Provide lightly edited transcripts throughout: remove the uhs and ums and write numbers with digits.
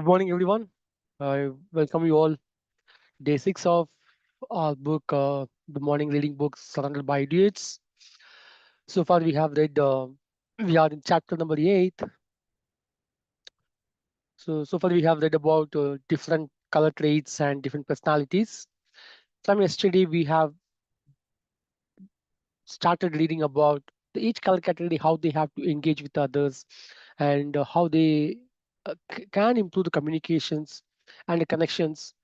Good morning, everyone. I welcome you all. Day six of our book, The Morning Reading Book, Surrounded by Idiots. So far, we have read, we are in chapter number 8. So far, we have read about different color traits and different personalities. From yesterday, we have started reading about each color category, how they have to engage with others, and how they can improve the communications and the connections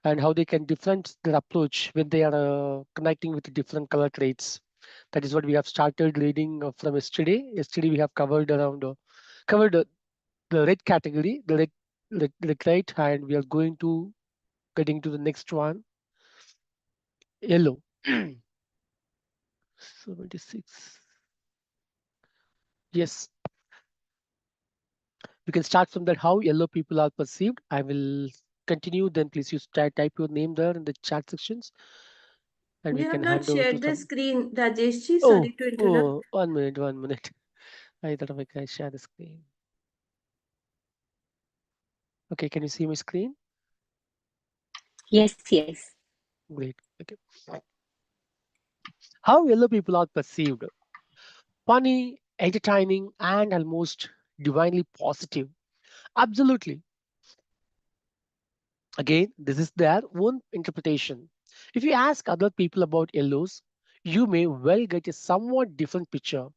and how they can different their approach when they are connecting with the different color traits. That is what we have started reading from yesterday. Yesterday we have covered around covered the red category, the red trait, and we are going to getting to the next one, yellow. 76. Yes, you can start from that. How yellow people are perceived. I will continue. Then please you type your name there in the chat sections, and we You have can not hand over to shared the some. screen, Rajeshji. Oh, Sorry to interrupt. oh, 1 minute, 1 minute. I thought I can share the screen. Okay, can you see my screen? Yes, yes. Great. Okay. How yellow people are perceived. Funny, entertaining, and almost divinely positive. Absolutely. Again, this is their own interpretation. If you ask other people about yellows, you may well get a somewhat different picture.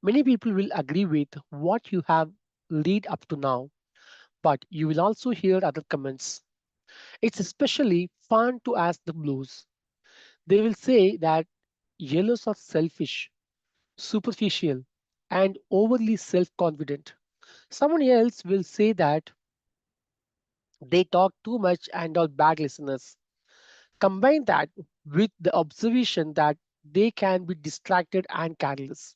Many people will agree with what you have read up to now, but you will also hear other comments. It's especially fun to ask the blues. They will say that yellows are selfish, superficial, and overly self confident. Someone else will say that they talk too much and are bad listeners. Combine that with the observation that they can be distracted and careless.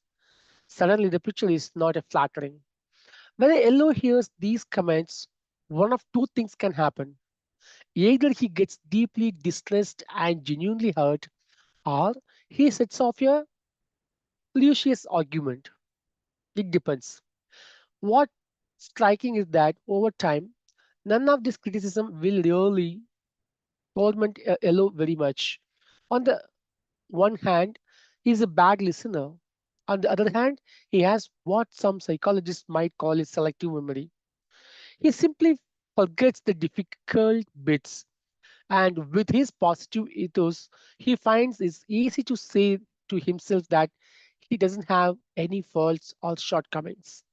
Suddenly, the picture is not a flattering. When a yellow hears these comments, one of two things can happen. Either he gets deeply distressed and genuinely hurt, or he sets off a Lucius argument. It depends. What's striking is that over time, none of this criticism will really torment Elo very much. On the one hand, he's a bad listener. On the other hand, he has what some psychologists might call a selective memory. He simply forgets the difficult bits, and with his positive ethos, he finds it's easy to say to himself that he doesn't have any faults or shortcomings.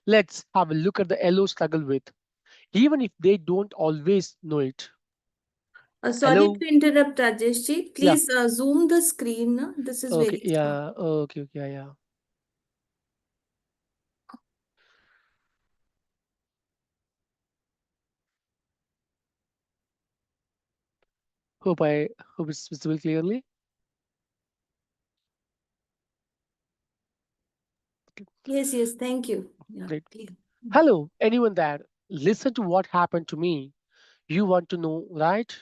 Let's have a look at the Elo struggle with, even if they don't always know it. Sorry Hello? to interrupt, Rajeshji. Yeah. Please zoom the screen. This is Okay. very small. Yeah. Okay. Okay. Yeah. Yeah. Hope it's visible clearly. Yes, yes. Thank you. Yeah, Great. clear. Hello, anyone there? Listen to what happened to me. You want to know, right?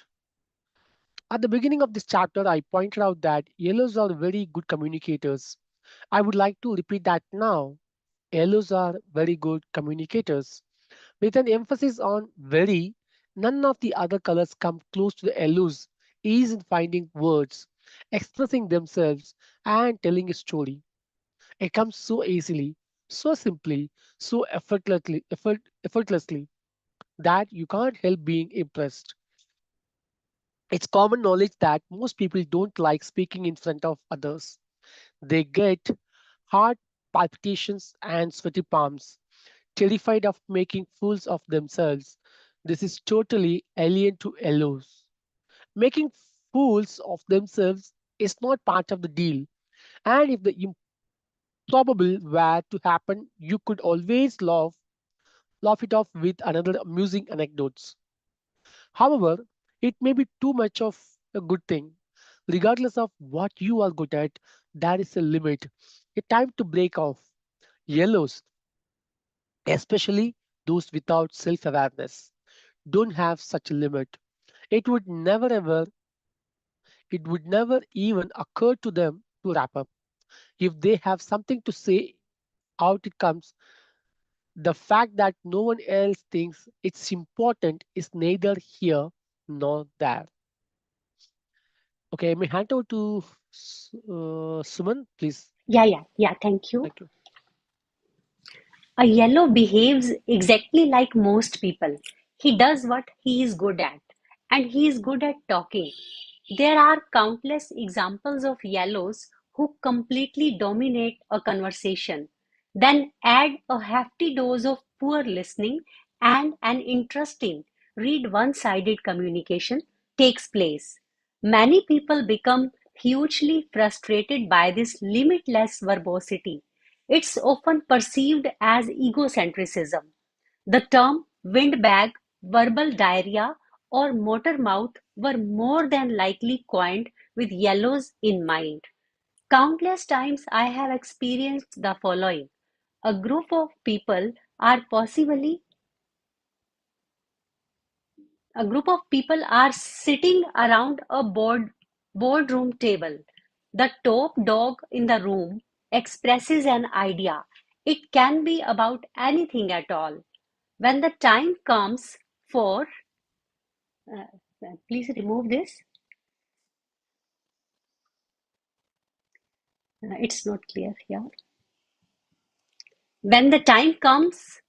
At the beginning of this chapter, I pointed out that yellows are very good communicators. I would like to repeat that now. Yellows are very good communicators. With an emphasis on very, none of the other colors come close to the yellows ease in finding words, expressing themselves, and telling a story. It comes so easily, so simply, so effortlessly that you can't help being impressed. It's common knowledge that most people don't like speaking in front of others. They get heart palpitations and sweaty palms, terrified of making fools of themselves. This is totally alien to yellows. Making fools of themselves is not part of the deal. And if the improbable were to happen, you could always laugh it off with another amusing anecdotes. However, it may be too much of a good thing. Regardless of what you are good at, there is a limit, a time to break off. Yellows, especially those without self awareness, don't have such a limit. It would never ever, it would never even occur to them to wrap up. If they have something to say out, it comes. The fact that no one else thinks it's important is neither here nor there. Okay, I may hand over to Suman, please. Yeah, thank you. Thank you. A yellow behaves exactly like most people. He does what he is good at, and he is good at talking. There are countless examples of yellows who completely dominate a conversation, then add a hefty dose of poor listening, and an interesting, read one sided communication takes place. Many people become hugely frustrated by this limitless verbosity. It's often perceived as egocentrism. The term windbag, verbal diarrhea, or motor mouth were more than likely coined with yellows in mind. Countless times I have experienced the following. A group of people are possibly A group of people are sitting around a boardroom table. The top dog in the room expresses an idea. It can be about anything at all. When the time comes for, please remove this. It's not clear here. When the time comes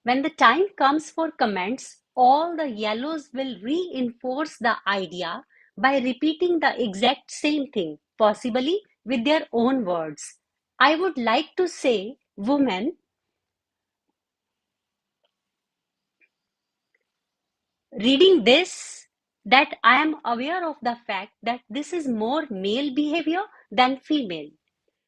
When the time comes for comments, all the yellows will reinforce the idea by repeating the exact same thing, possibly with their own words. I would like to say, women, reading this, that I am aware of the fact that this is more male behavior than female.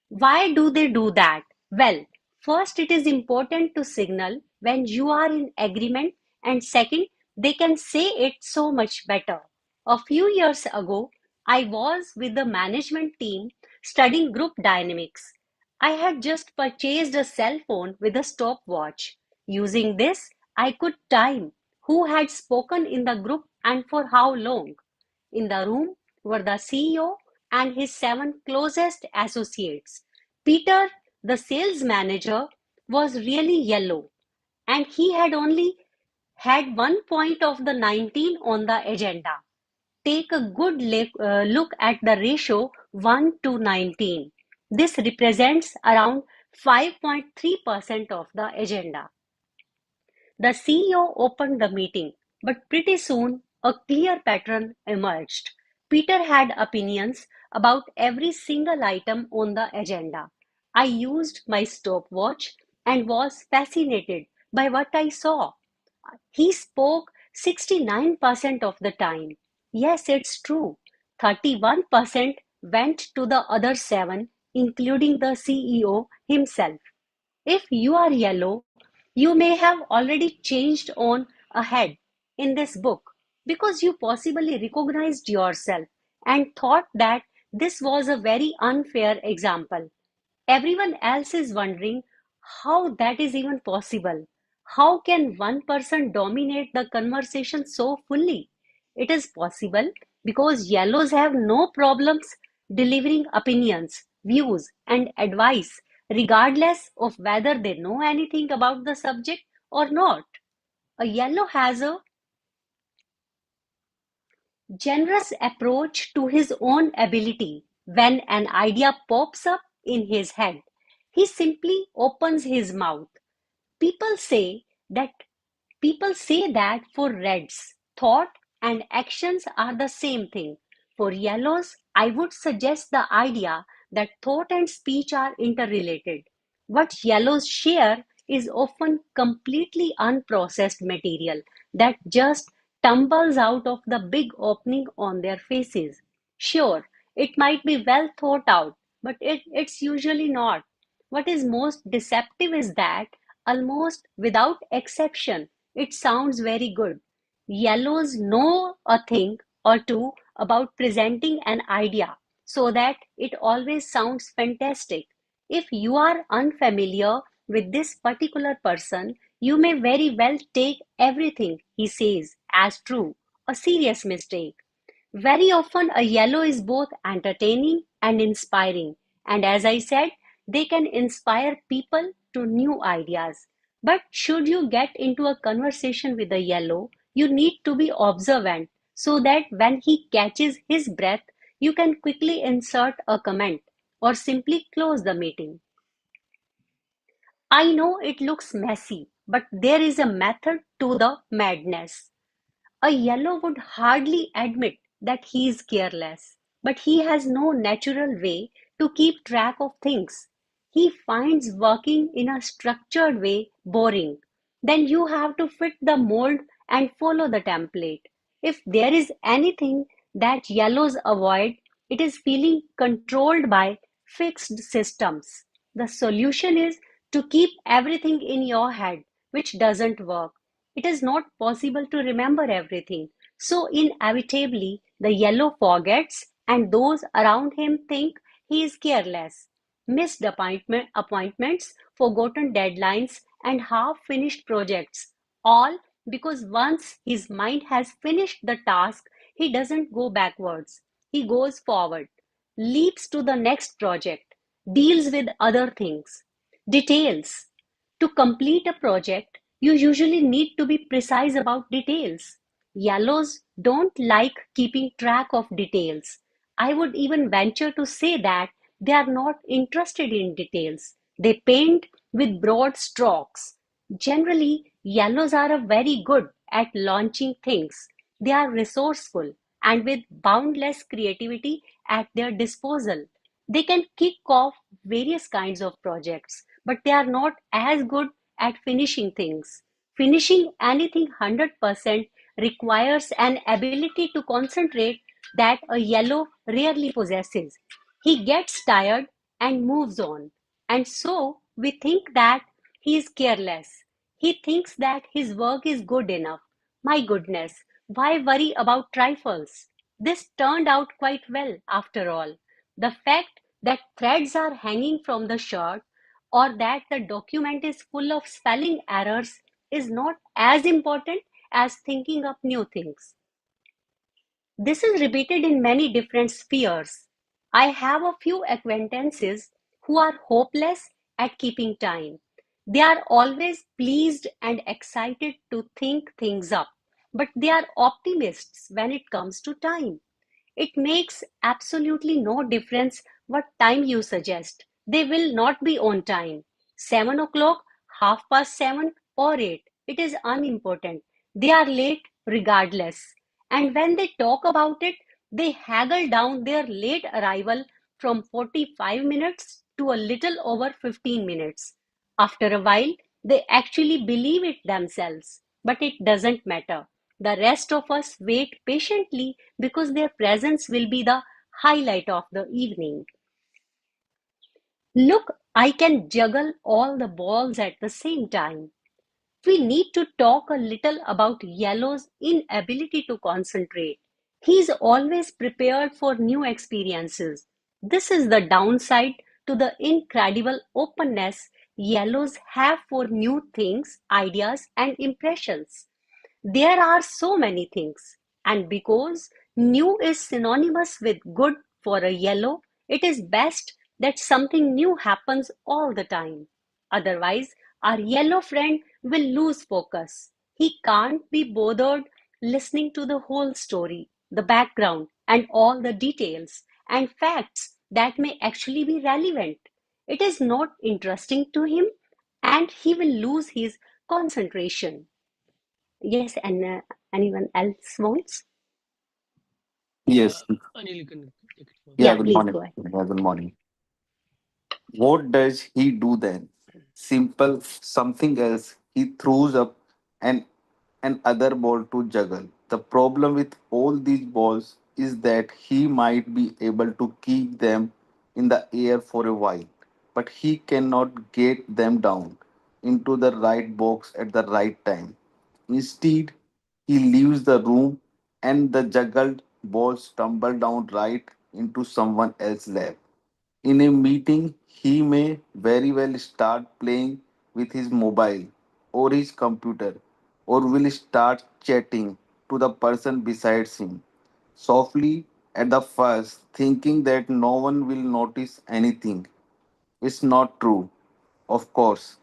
Why do they do that? Well, first, it is important to signal when you are in agreement, and second, they can say it so much better. A few years ago, I was with the management team studying group dynamics. I had just purchased a cell phone with a stopwatch. Using this, I could time who had spoken in the group and for how long. In the room were the CEO and his seven closest associates. Peter, the sales manager, was really yellow, and he had only had one point of the 19 on the agenda. Take a good look at the ratio 1 to 19. This represents around 5.3% of the agenda. The CEO opened the meeting, but pretty soon a clear pattern emerged. Peter had opinions about every single item on the agenda. I used my stopwatch and was fascinated by what I saw. He spoke 69% of the time. Yes, it's true. 31% went to the other seven, including the CEO himself. If you are yellow, you may have already changed on ahead in this book because you possibly recognized yourself and thought that this was a very unfair example. Everyone else is wondering how that is even possible. How can one person dominate the conversation so fully? It is possible because yellows have no problems delivering opinions, views, and advice, regardless of whether they know anything about the subject or not. A yellow has a generous approach to his own ability. When an idea pops up in his head, he simply opens his mouth. People say that People say that for reds, thought and actions are the same thing. For yellows, I would suggest the idea that thought and speech are interrelated. What yellows share is often completely unprocessed material that just tumbles out of the big opening on their faces. Sure, it might be well thought out, but it's usually not. What is most deceptive is that, almost without exception, it sounds very good. Yellows know a thing or two about presenting an idea so that it always sounds fantastic. If you are unfamiliar with this particular person, you may very well take everything he says as true, a serious mistake. Very often, a yellow is both entertaining and inspiring. And as I said, They can inspire people to new ideas. But should you get into a conversation with a yellow, you need to be observant so that when he catches his breath, you can quickly insert a comment or simply close the meeting. I know it looks messy, but there is a method to the madness. A yellow would hardly admit that he is careless, but he has no natural way to keep track of things. He finds working in a structured way boring. Then you have to fit the mold and follow the template. If there is anything that yellows avoid, it is feeling controlled by fixed systems. The solution is to keep everything in your head, which doesn't work. It is not possible to remember everything. So, inevitably, the yellow forgets, and those around him think he is careless. Missed appointments, forgotten deadlines, and half finished projects. All because once his mind has finished the task, he doesn't go backwards. He goes forward, leaps to the next project, deals with other things. Details. To complete a project, you usually need to be precise about details. Yellows don't like keeping track of details. I would even venture to say that they are not interested in details. They paint with broad strokes. Generally, yellows are very good at launching things. They are resourceful and with boundless creativity at their disposal. They can kick off various kinds of projects, but they are not as good at finishing things. Finishing anything 100% requires an ability to concentrate that a yellow rarely possesses. He gets tired and moves on. And so we think that he is careless. He thinks that his work is good enough. My goodness, why worry about trifles? This turned out quite well after all. The fact that threads are hanging from the shirt or that the document is full of spelling errors is not as important as thinking up new things. This is repeated in many different spheres. I have a few acquaintances who are hopeless at keeping time. They are always pleased and excited to think things up, but they are optimists when it comes to time. It makes absolutely no difference what time you suggest. They will not be on time. 7 o'clock, half past 7, or 8. It is unimportant. They are late regardless. And when they talk about it, they haggle down their late arrival from 45 minutes to a little over 15 minutes. After a while, they actually believe it themselves, but it doesn't matter. The rest of us wait patiently because their presence will be the highlight of the evening. Look, I can juggle all the balls at the same time. We need to talk a little about Yellow's inability to concentrate. He's always prepared for new experiences. This is the downside to the incredible openness Yellows have for new things, ideas, and impressions. There are so many things, and because new is synonymous with good for a yellow, it is best that something new happens all the time. Otherwise, our yellow friend will lose focus. He can't be bothered listening to the whole story, the background, and all the details and facts that may actually be relevant. It is not interesting to him, and he will lose his concentration. Yes, and anyone else wants? Yeah, Yes. Anil, you can take it further. Yeah, Yeah, good please morning. go ahead. Yeah, good morning. What does he do then? Simple, something else. He throws up an other ball to juggle. The problem with all these balls is that he might be able to keep them in the air for a while, but he cannot get them down into the right box at the right time. Instead, he leaves the room and the juggled balls tumble down right into someone else's lap. In a meeting, he may very well start playing with his mobile or his computer, or will start chatting to the person besides him, softly at the first, thinking that no one will notice anything. It's not true. Of course,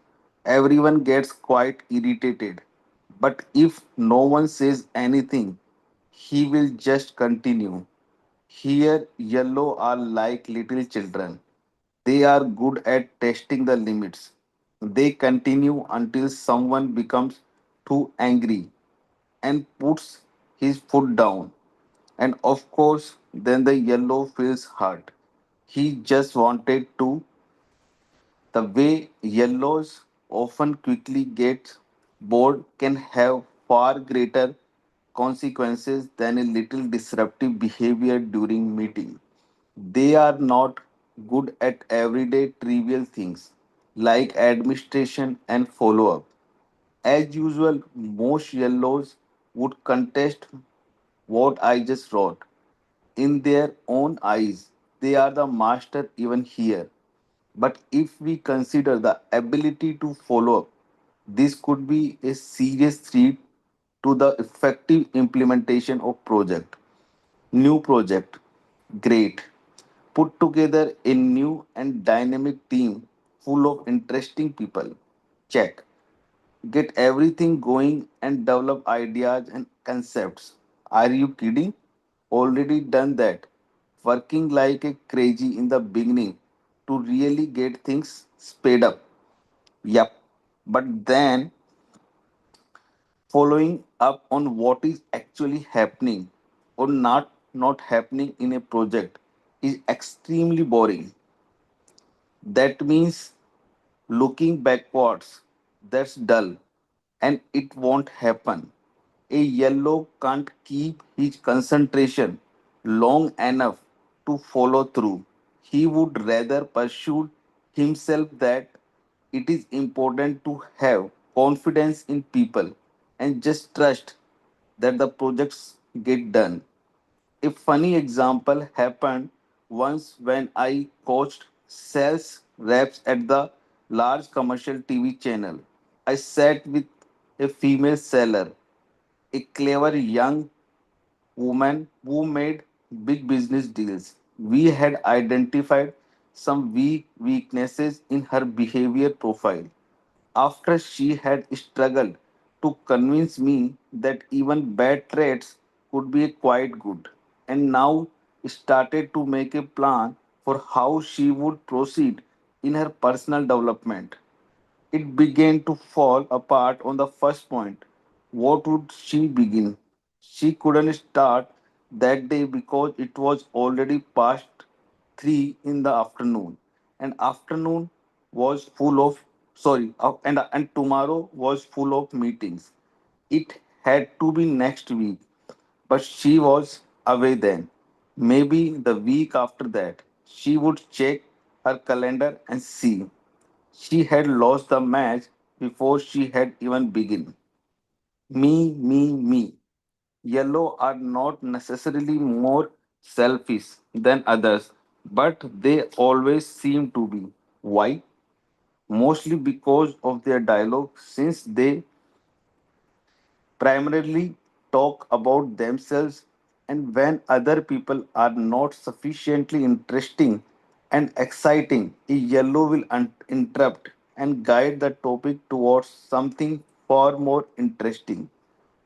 everyone gets quite irritated. But if no one says anything, he will just continue. Here, yellow are like little children. They are good at testing the limits. They continue until someone becomes too angry and puts his foot down. And of course, then the yellow feels hurt. He just wanted to. The way yellows often quickly get bored can have far greater consequences than a little disruptive behavior during meeting. They are not good at everyday trivial things like administration and follow up. As usual, most yellows would contest what I just wrote. In their own eyes, they are the master even here. But if we consider the ability to follow up, this could be a serious threat to the effective implementation of project. New project, great. Put together a new and dynamic team full of interesting people. Check. Get everything going and develop ideas and concepts. Are you kidding? Already done that. Working like a crazy in the beginning to really get things sped up. Yep. But then following up on what is actually happening or not happening in a project is extremely boring. That means looking backwards, that's dull and it won't happen. A yellow can't keep his concentration long enough to follow through. He would rather pursue himself that it is important to have confidence in people and just trust that the projects get done. A funny example happened once when I coached sales reps at the large commercial TV channel. I sat with a female seller, a clever young woman who made big business deals. We had identified some weaknesses in her behavior profile. After she had struggled to convince me that even bad traits could be quite good, and now started to make a plan for how she would proceed in her personal development. It began to fall apart on the first point. What would she begin? She couldn't start that day because it was already past 3 in the afternoon, and afternoon was full of and tomorrow was full of meetings. It had to be next week, but she was away then. Maybe the week after that, she would check her calendar and see. She had lost the match before she had even begun. Me. Yellow are not necessarily more selfish than others, but they always seem to be. Why? Mostly because of their dialogue, since they primarily talk about themselves, and when other people are not sufficiently interesting and exciting, a yellow will interrupt and guide the topic towards something far more interesting,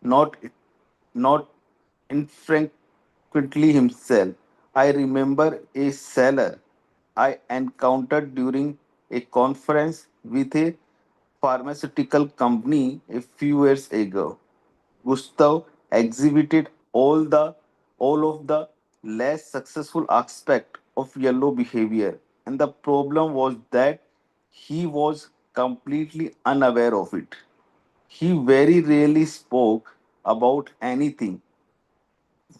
not not infrequently himself. I remember a seller I encountered during a conference with a pharmaceutical company a few years ago. Gustav exhibited all of the less successful aspect of yellow behavior, and the problem was that he was completely unaware of it. He very rarely spoke about anything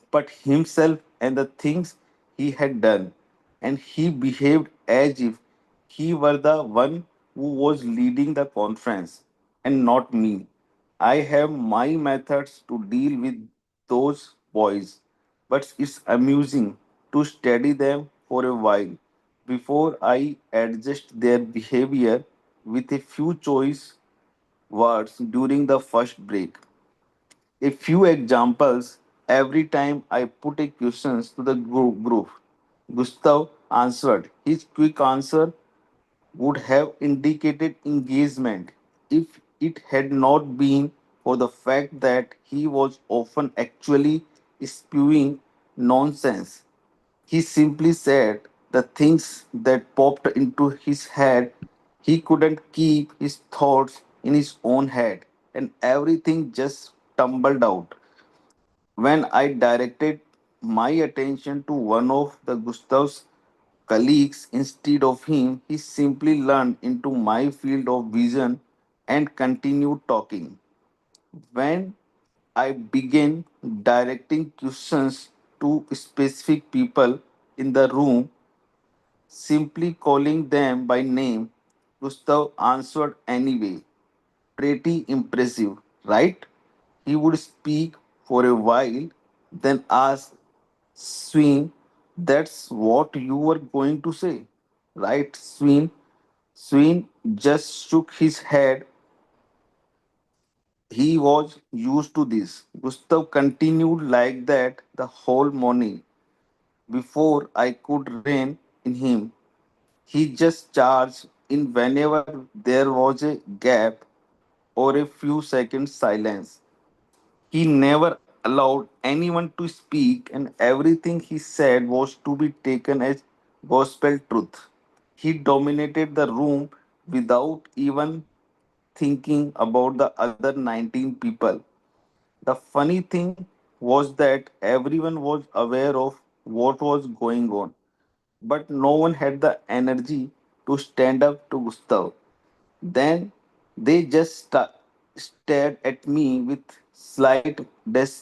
but himself and the things he had done, and he behaved as if he were the one who was leading the conference and not me. I have my methods to deal with those boys, but it's amusing to study them for a while before I adjust their behavior with a few choice words during the first break. A few examples every time I put a questions to the group. Gustav answered. His quick answer would have indicated engagement if it had not been for the fact that he was often actually spewing nonsense. He simply said the things that popped into his head. He couldn't keep his thoughts in his own head, and everything just tumbled out. When I directed my attention to one of the Gustav's colleagues instead of him, he simply leaned into my field of vision and continued talking. When I began directing questions to specific people in the room, simply calling them by name, Gustav answered anyway. Pretty impressive, right? He would speak for a while, then ask, Sween, that's what you were going to say, right, Sween? Sween just shook his head. He was used to this. Gustav continued like that the whole morning. Before I could rein in him, he just charged in whenever there was a gap or a few seconds silence. He never allowed anyone to speak, and everything he said was to be taken as gospel truth. He dominated the room without even thinking about the other 19 people. The funny thing was that everyone was aware of what was going on, but no one had the energy to stand up to Gustav. Then they just stared at me with slight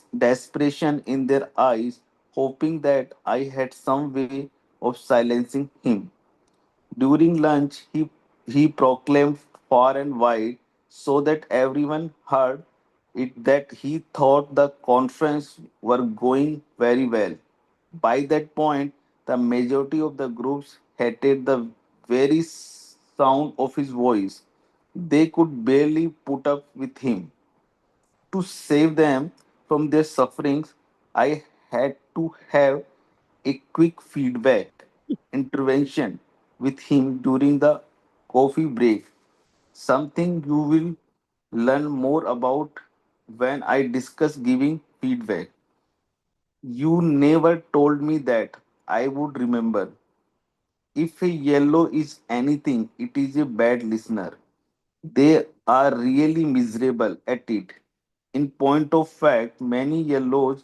desperation in their eyes, hoping that I had some way of silencing him. During lunch, he proclaimed far and wide so that everyone heard it that he thought the conference were going very well. By that point, the majority of the groups hated the very sound of his voice. They could barely put up with him. To save them from their sufferings, I had to have a quick feedback intervention with him during the coffee break. Something you will learn more about when I discuss giving feedback. You never told me that. I would remember. If a yellow is anything, it is a bad listener. They are really miserable at it. In point of fact, many yellows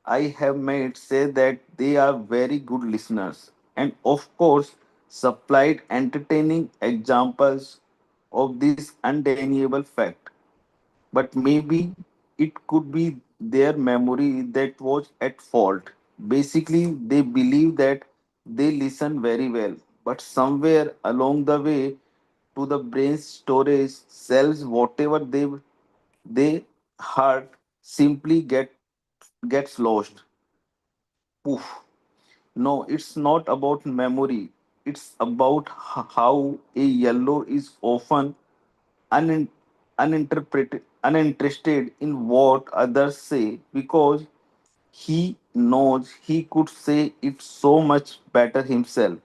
I have met say that they are very good listeners, and of course, supplied entertaining examples of this undeniable fact. But maybe it could be their memory that was at fault. Basically, they believe that they listen very well, but somewhere along the way to the brain's storage cells, whatever they heard simply gets lost. Poof. No, it's not about memory. It's about how a yellow is often unin- uninterested in what others say because he knows he could say it so much better himself.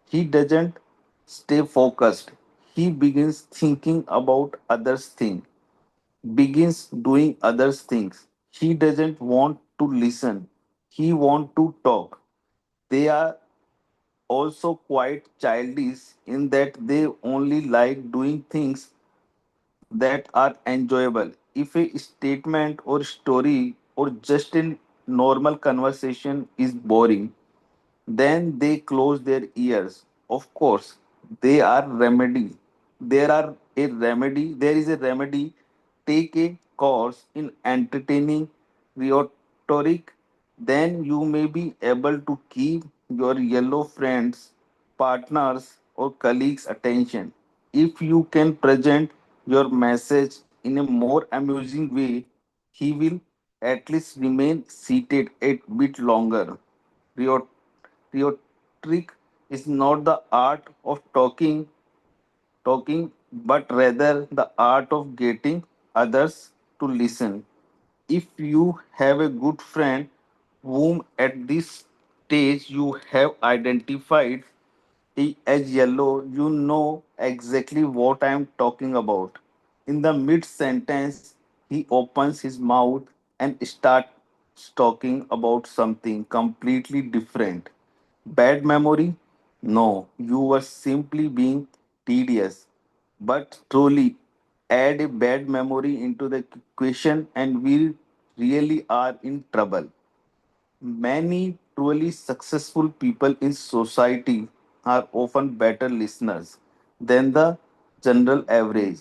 He doesn't stay focused. He begins thinking about others' things, begins doing others' things. He doesn't want to listen. He wants to talk. They are also quite childish in that they only like doing things that are enjoyable. If a statement or story or just a normal conversation is boring, then they close their ears. Of course, they are remedy. There is a remedy. Take a course in entertaining rhetoric, then you may be able to keep your yellow friends, partners, or colleagues' attention. If you can present your message in a more amusing way, he will at least remain seated a bit longer. Rhetoric is not the art of talking, but rather the art of getting others to listen. If you have a good friend whom at this stage you have identified as yellow, you know exactly what I am talking about. In the mid sentence, he opens his mouth and starts talking about something completely different. Bad memory? No, you were simply being tedious. But truly, add a bad memory into the equation and we really are in trouble. Many truly successful people in society are often better listeners than the general average.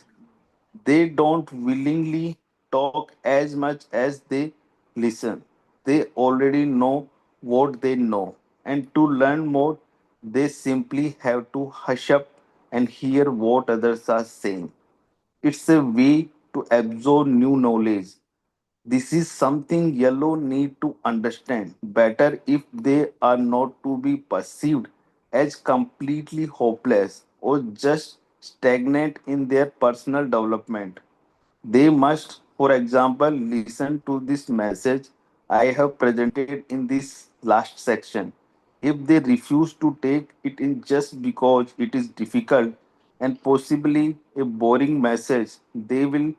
They don't willingly talk as much as they listen. They already know what they know. And to learn more, they simply have to hush up and hear what others are saying. It's a way to absorb new knowledge. This is something yellow need to understand better if they are not to be perceived as completely hopeless or just stagnant in their personal development. They must, for example, listen to this message I have presented in this last section. If they refuse to take it in just because it is difficult and possibly a boring message, they will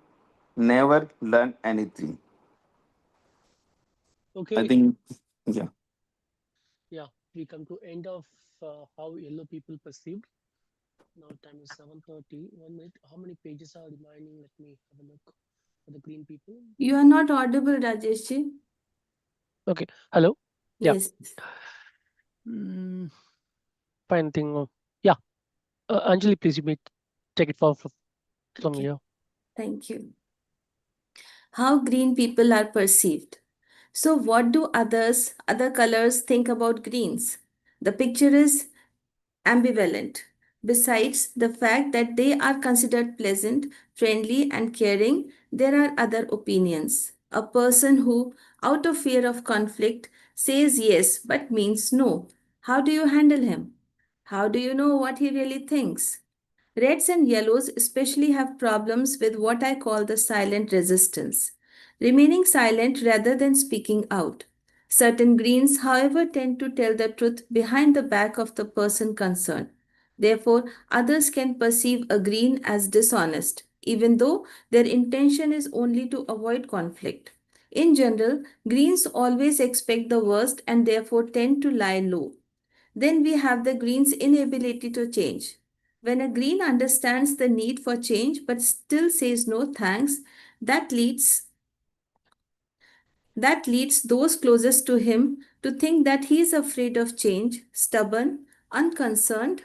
never learn anything. I Okay, think, yeah. yeah, we come to end of how yellow people perceived. Now time is 7:30. 1 minute. How many pages are remaining? Let me have a look for the green people. You are not audible, Rajeshji. Okay. Hello. Yeah. Yes. Mm, fine thing. Yeah. Anjali, please, you may take it from Okay. here. Thank you. How green people are perceived. So, what do other colors think about greens? The picture is ambivalent. Besides the fact that they are considered pleasant, friendly, and caring, there are other opinions. A person who, out of fear of conflict, says yes but means no. How do you handle him? How do you know what he really thinks? Reds and yellows especially have problems with what I call the silent resistance, remaining silent rather than speaking out. Certain greens, however, tend to tell the truth behind the back of the person concerned. Therefore, others can perceive a green as dishonest, even though their intention is only to avoid conflict. In general, greens always expect the worst and therefore tend to lie low. Then we have the green's inability to change. When a green understands the need for change but still says no thanks, that leads that leads those closest to him to think that he is afraid of change, stubborn, unconcerned,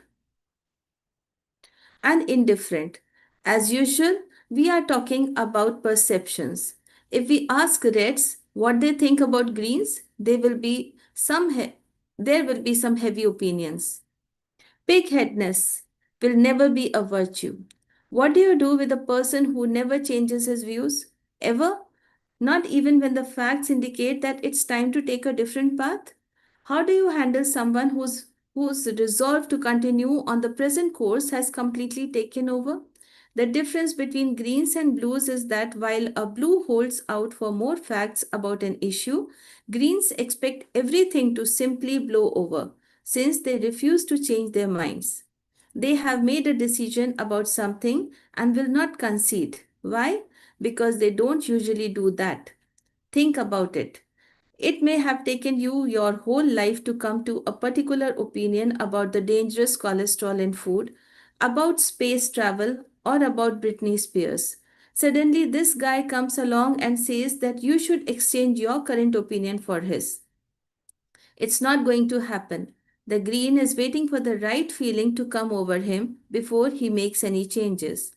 and indifferent. As usual, we are talking about perceptions. If we ask reds what they think about greens, there will be some heavy opinions. Pigheadedness will never be a virtue. What do you do with a person who never changes his views? Ever? Not even when the facts indicate that it's time to take a different path? How do you handle someone whose resolve to continue on the present course has completely taken over? The difference between greens and blues is that while a blue holds out for more facts about an issue, greens expect everything to simply blow over since they refuse to change their minds. They have made a decision about something and will not concede. Why? Because they don't usually do that. Think about it. It may have taken you your whole life to come to a particular opinion about the dangerous cholesterol in food, about space travel, or about Britney Spears. Suddenly, this guy comes along and says that you should exchange your current opinion for his. It's not going to happen. The green is waiting for the right feeling to come over him before he makes any changes.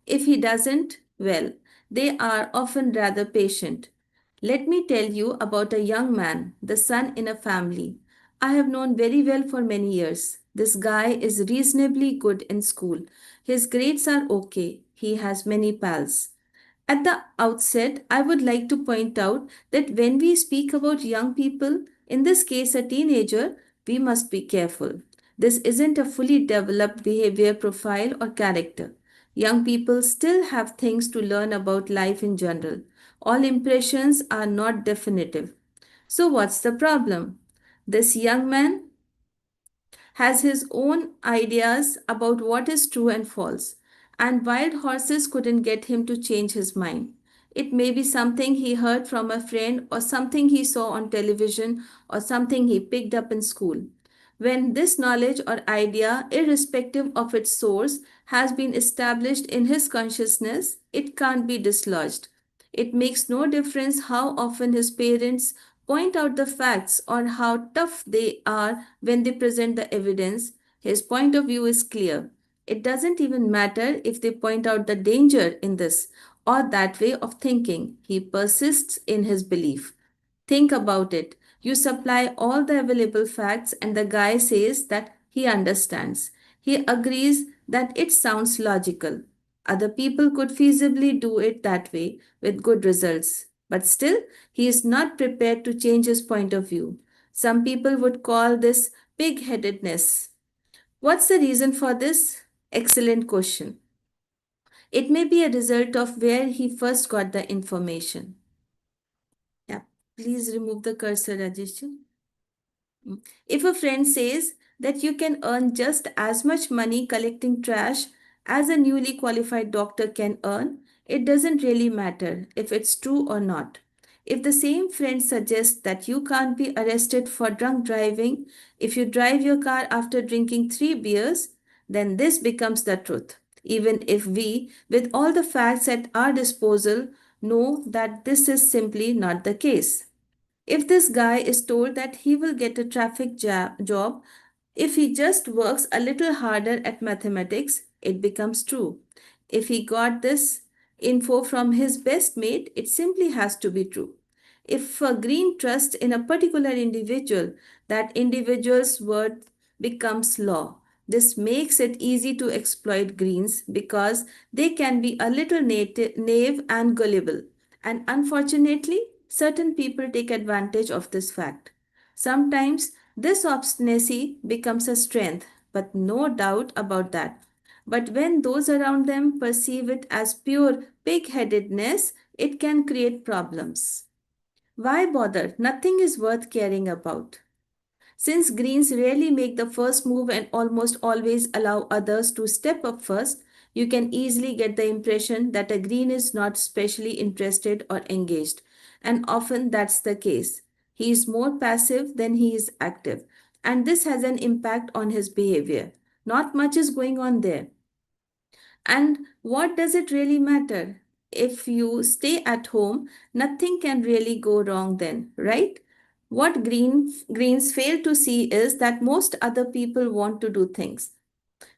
If he doesn't, well, they are often rather patient. Let me tell you about a young man, the son in a family I have known very well for many years. This guy is reasonably good in school. His grades are okay. He has many pals. At the outset, I would like to point out that when we speak about young people, in this case a teenager, we must be careful. This isn't a fully developed behavior profile or character. Young people still have things to learn about life in general. All impressions are not definitive. So, what's the problem? This young man has his own ideas about what is true and false, and wild horses couldn't get him to change his mind. It may be something he heard from a friend, or something he saw on television, or something he picked up in school. When this knowledge or idea, irrespective of its source, has been established in his consciousness, it can't be dislodged. It makes no difference how often his parents point out the facts or how tough they are when they present the evidence. His point of view is clear. It doesn't even matter if they point out the danger in this or that way of thinking. He persists in his belief. Think about it. You supply all the available facts, and the guy says that he understands. He agrees that it sounds logical. Other people could feasibly do it that way with good results. But still, he is not prepared to change his point of view. Some people would call this pig headedness. What's the reason for this? Excellent question. It may be a result of where he first got the information. Yeah, please remove the cursor, Rajesh. If a friend says that you can earn just as much money collecting trash as a newly qualified doctor can earn, it doesn't really matter if it's true or not. If the same friend suggests that you can't be arrested for drunk driving if you drive your car after drinking 3 beers, then this becomes the truth. Even if we, with all the facts at our disposal, know that this is simply not the case. If this guy is told that he will get a traffic job if he just works a little harder at mathematics, it becomes true. If he got this info from his best mate, it simply has to be true. If a green trusts in a particular individual, that individual's word becomes law. This makes it easy to exploit greens because they can be a little naive and gullible. And unfortunately, certain people take advantage of this fact. Sometimes this obstinacy becomes a strength, but no doubt about that. But when those around them perceive it as pure pig headedness, it can create problems. Why bother? Nothing is worth caring about. Since Greens rarely make the first move and almost always allow others to step up first, you can easily get the impression that a Green is not specially interested or engaged. And often that's the case. He is more passive than he is active. And this has an impact on his behavior. Not much is going on there. And what does it really matter? If you stay at home, nothing can really go wrong then, right? What Greens fail to see is that most other people want to do things.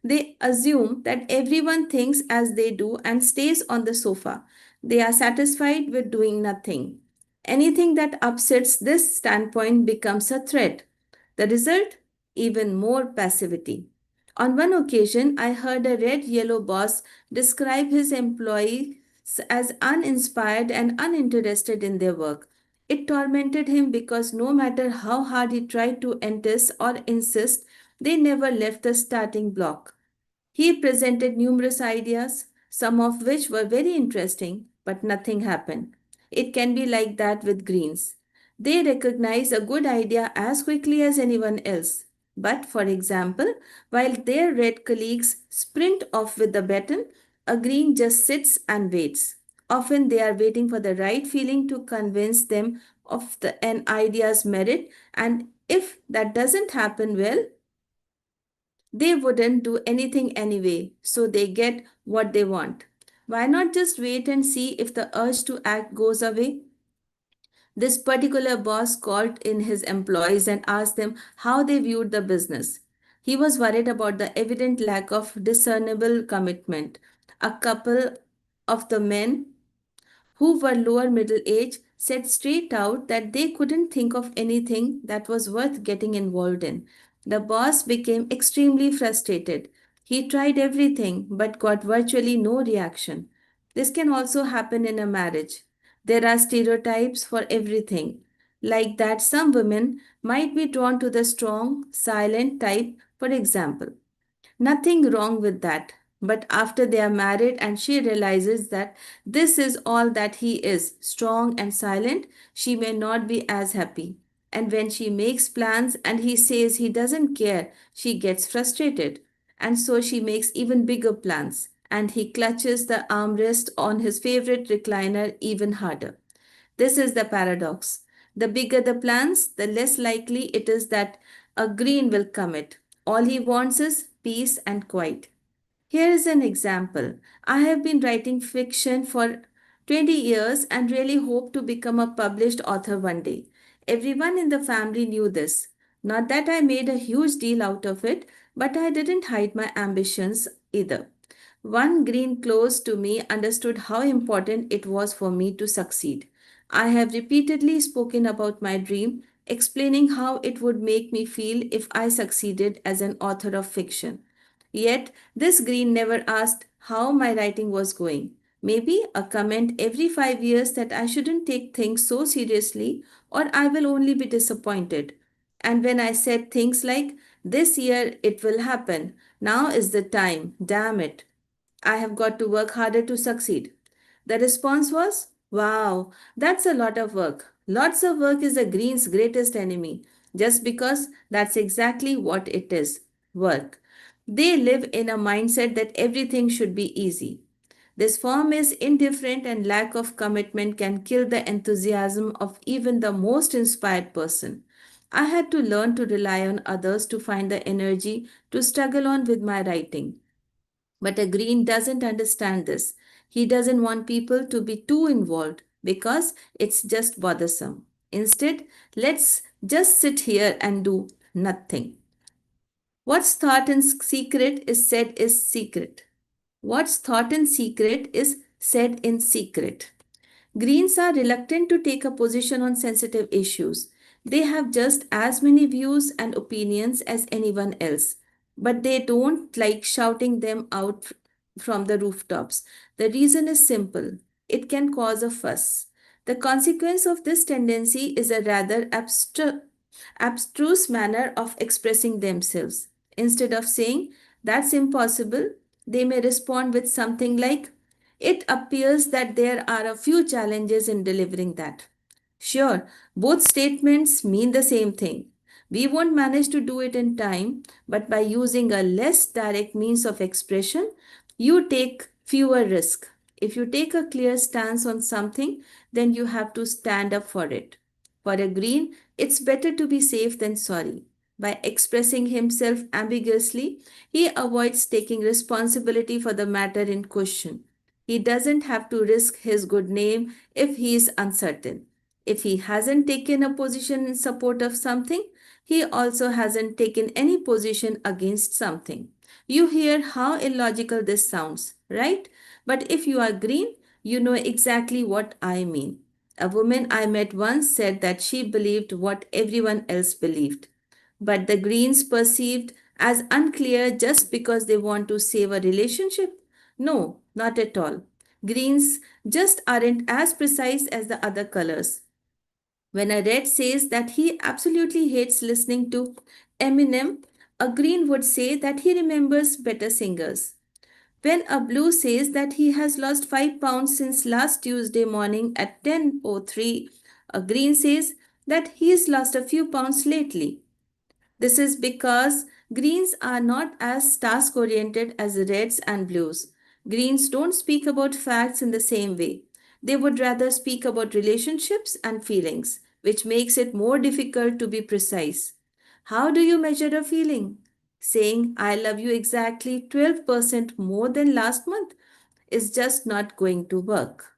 They assume that everyone thinks as they do and stays on the sofa. They are satisfied with doing nothing. Anything that upsets this standpoint becomes a threat. The result? Even more passivity. On one occasion, I heard a red yellow boss describe his employees as uninspired and uninterested in their work. It tormented him because no matter how hard he tried to enticed or insist, they never left the starting block. He presented numerous ideas, some of which were very interesting, but nothing happened. It can be like that with Greens. They recognize a good idea as quickly as anyone else. But, for example, while their red colleagues sprint off with the baton, a green just sits and waits. Often they are waiting for the right feeling to convince them of an idea's merit, and if that doesn't happen, well, they wouldn't do anything anyway, so they get what they want. Why not just wait and see if the urge to act goes away? This particular boss called in his employees and asked them how they viewed the business. He was worried about the evident lack of discernible commitment. A couple of the men who were lower middle age, said straight out that they couldn't think of anything that was worth getting involved in. The boss became extremely frustrated. He tried everything but got virtually no reaction. This can also happen in a marriage. There are stereotypes for everything, like that some women might be drawn to the strong, silent type, for example. Nothing wrong with that. But after they are married and she realizes that this is all that he is, strong and silent, she may not be as happy. And when she makes plans and he says he doesn't care, she gets frustrated. And so she makes even bigger plans, and he clutches the armrest on his favorite recliner even harder. This is the paradox. The bigger the plans, the less likely it is that a green will commit. All he wants is peace and quiet. Here is an example. I have been writing fiction for 20 years and really hope to become a published author one day. Everyone in the family knew this. Not that I made a huge deal out of it, but I didn't hide my ambitions either. One green close to me understood how important it was for me to succeed. I have repeatedly spoken about my dream, explaining how it would make me feel if I succeeded as an author of fiction. Yet, this green never asked how my writing was going. Maybe a comment every 5 years that I shouldn't take things so seriously or I will only be disappointed. And when I said things like, this year it will happen, now is the time, damn it, I have got to work harder to succeed. The response was, wow, that's a lot of work. Lots of work is the green's greatest enemy, just because that's exactly what it is, work. They live in a mindset that everything should be easy. This form is indifferent, and lack of commitment can kill the enthusiasm of even the most inspired person. I had to learn to rely on others to find the energy to struggle on with my writing. But a green doesn't understand this. He doesn't want people to be too involved because it's just bothersome. Instead, let's just sit here and do nothing. What's thought in secret is said is secret. What's thought in secret is said in secret. Greens are reluctant to take a position on sensitive issues. They have just as many views and opinions as anyone else, but they don't like shouting them out from the rooftops. The reason is simple: it can cause a fuss. The consequence of this tendency is a rather abstruse manner of expressing themselves. Instead of saying, that's impossible, they may respond with something like, it appears that there are a few challenges in delivering that. Sure, both statements mean the same thing. We won't manage to do it in time, but by using a less direct means of expression, you take fewer risks. If you take a clear stance on something, then you have to stand up for it. For a green, it's better to be safe than sorry. By expressing himself ambiguously, he avoids taking responsibility for the matter in question. He doesn't have to risk his good name if he is uncertain. If he hasn't taken a position in support of something, he also hasn't taken any position against something. You hear how illogical this sounds, right? But if you are green, you know exactly what I mean. A woman I met once said that she believed what everyone else believed. But the Greens perceived as unclear just because they want to save a relationship? No, not at all. Greens just aren't as precise as the other colors. When a red says that he absolutely hates listening to Eminem, a green would say that he remembers better singers. When a blue says that he has lost 5 pounds since last Tuesday morning at 10:03, a green says that he has lost a few pounds lately. This is because greens are not as task oriented as reds and blues. Greens don't speak about facts in the same way. They would rather speak about relationships and feelings, which makes it more difficult to be precise. How do you measure a feeling? Saying, I love you exactly 12% more than last month is just not going to work.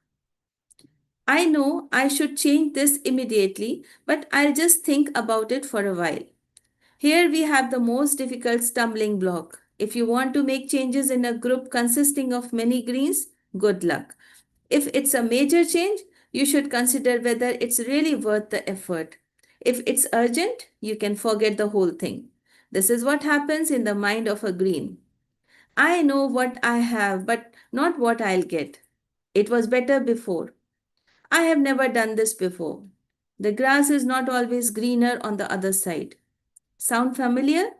I know I should change this immediately, but I'll just think about it for a while. Here we have the most difficult stumbling block. If you want to make changes in a group consisting of many greens, good luck. If it's a major change, you should consider whether it's really worth the effort. If it's urgent, you can forget the whole thing. This is what happens in the mind of a green. I know what I have, but not what I'll get. It was better before. I have never done this before. The grass is not always greener on the other side. Sound familiar?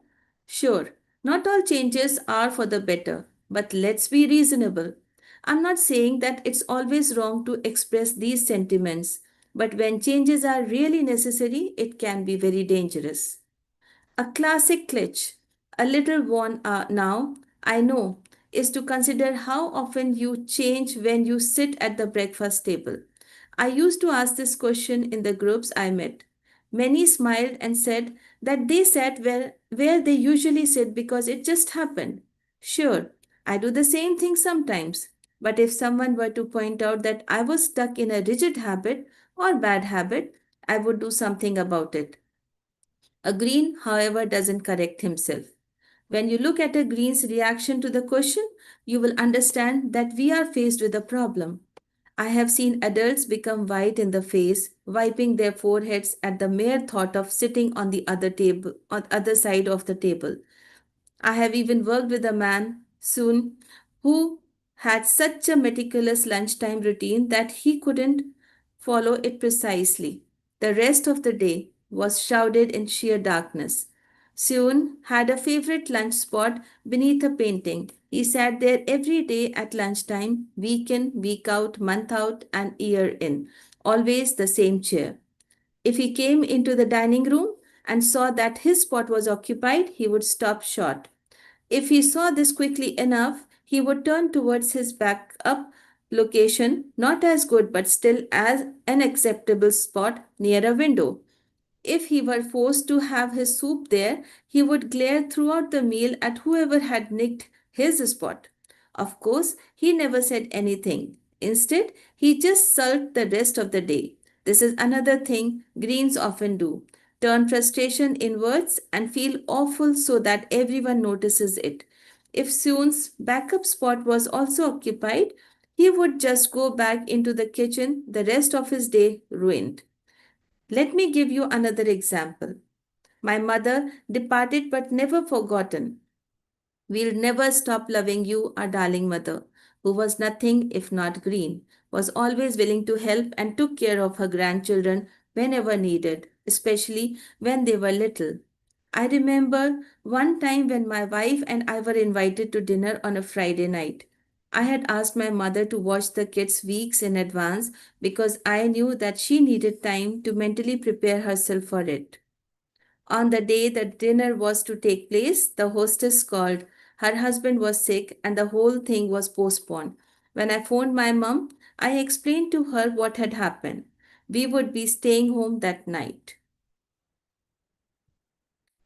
Sure, not all changes are for the better, but let's be reasonable. I'm not saying that it's always wrong to express these sentiments. But when changes are really necessary, it can be very dangerous. A classic glitch, a little worn now, I know, is to consider how often you change when you sit at the breakfast table. I used to ask this question in the groups I met. Many smiled and said that they sat where they usually sit because it just happened. Sure, I do the same thing sometimes, but if someone were to point out that I was stuck in a rigid habit or bad habit, I would do something about it. A green, however, doesn't correct himself. When you look at a green's reaction to the question, you will understand that we are faced with a problem. I have seen adults become white in the face, wiping their foreheads at the mere thought of sitting on the other table, on other side of the table. I have even worked with a man soon who had such a meticulous lunchtime routine that he couldn't follow it precisely. The rest of the day was shrouded in sheer darkness. Soon had a favorite lunch spot beneath a painting. He sat there every day at lunchtime, week in, week out, and year in. Always the same chair. If he came into the dining room and saw that his spot was occupied, he would stop short. If he saw this quickly enough, he would turn towards his backup location, not as good but still as an acceptable spot near a window. If he were forced to have his soup there, he would glare throughout the meal at whoever had nicked his spot. Of course, he never said anything. Instead, he just sulked the rest of the day. This is another thing Greens often do: turn frustration inwards and feel awful so that everyone notices it. If Soon's backup spot was also occupied, he would just go back into the kitchen, the rest of his day ruined. Let me give you another example. My mother departed but never forgotten. We'll never stop loving you, our darling mother, who was nothing if not green, was always willing to help and took care of her grandchildren whenever needed, especially when they were little. I remember one time when my wife and I were invited to dinner on a Friday night. I had asked my mother to watch the kids weeks in advance because I knew that she needed time to mentally prepare herself for it. On the day the dinner was to take place, the hostess called. Her husband was sick and the whole thing was postponed. When I phoned my mom, I explained to her what had happened. We would be staying home that night.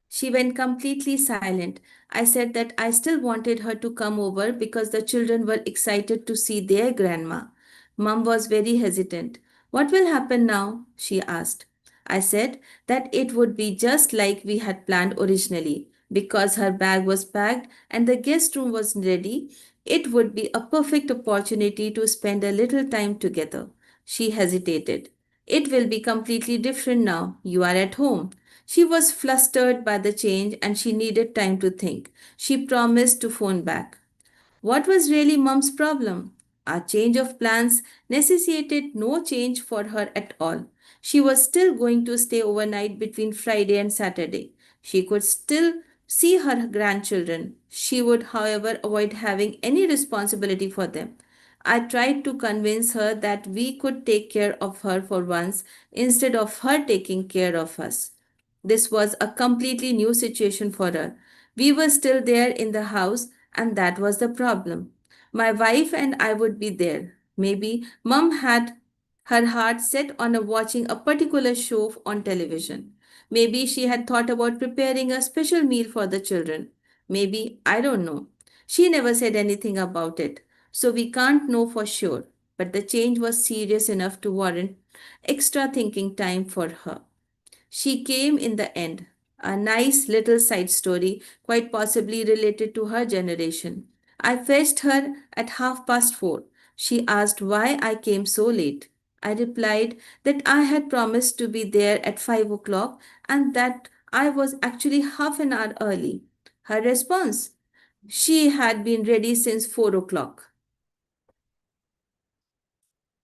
She went completely silent. I said that I still wanted her to come over because the children were excited to see their grandma. Mum was very hesitant. What will happen now? She asked. I said that it would be just like we had planned originally. Because her bag was packed and the guest room was ready, it would be a perfect opportunity to spend a little time together. She hesitated. It will be completely different now. You are at home. She was flustered by the change and she needed time to think. She promised to phone back. What was really Mum's problem? Our change of plans necessitated no change for her at all. She was still going to stay overnight between Friday and Saturday. She could still see her grandchildren. She would, however, avoid having any responsibility for them. I tried to convince her that we could take care of her for once instead of her taking care of us. This was a completely new situation for her. We were still there in the house, and that was the problem. My wife and I would be there. Maybe Mum had her heart set on watching a particular show on television. Maybe she had thought about preparing a special meal for the children. Maybe, I don't know. She never said anything about it, so we can't know for sure. But the change was serious enough to warrant extra thinking time for her. She came in the end. A nice little side story, quite possibly related to her generation. I fetched her at 4:30. She asked why I came so late. I replied that I had promised to be there at 5 o'clock and that I was actually half an hour early. Her response: she had been ready since 4 o'clock.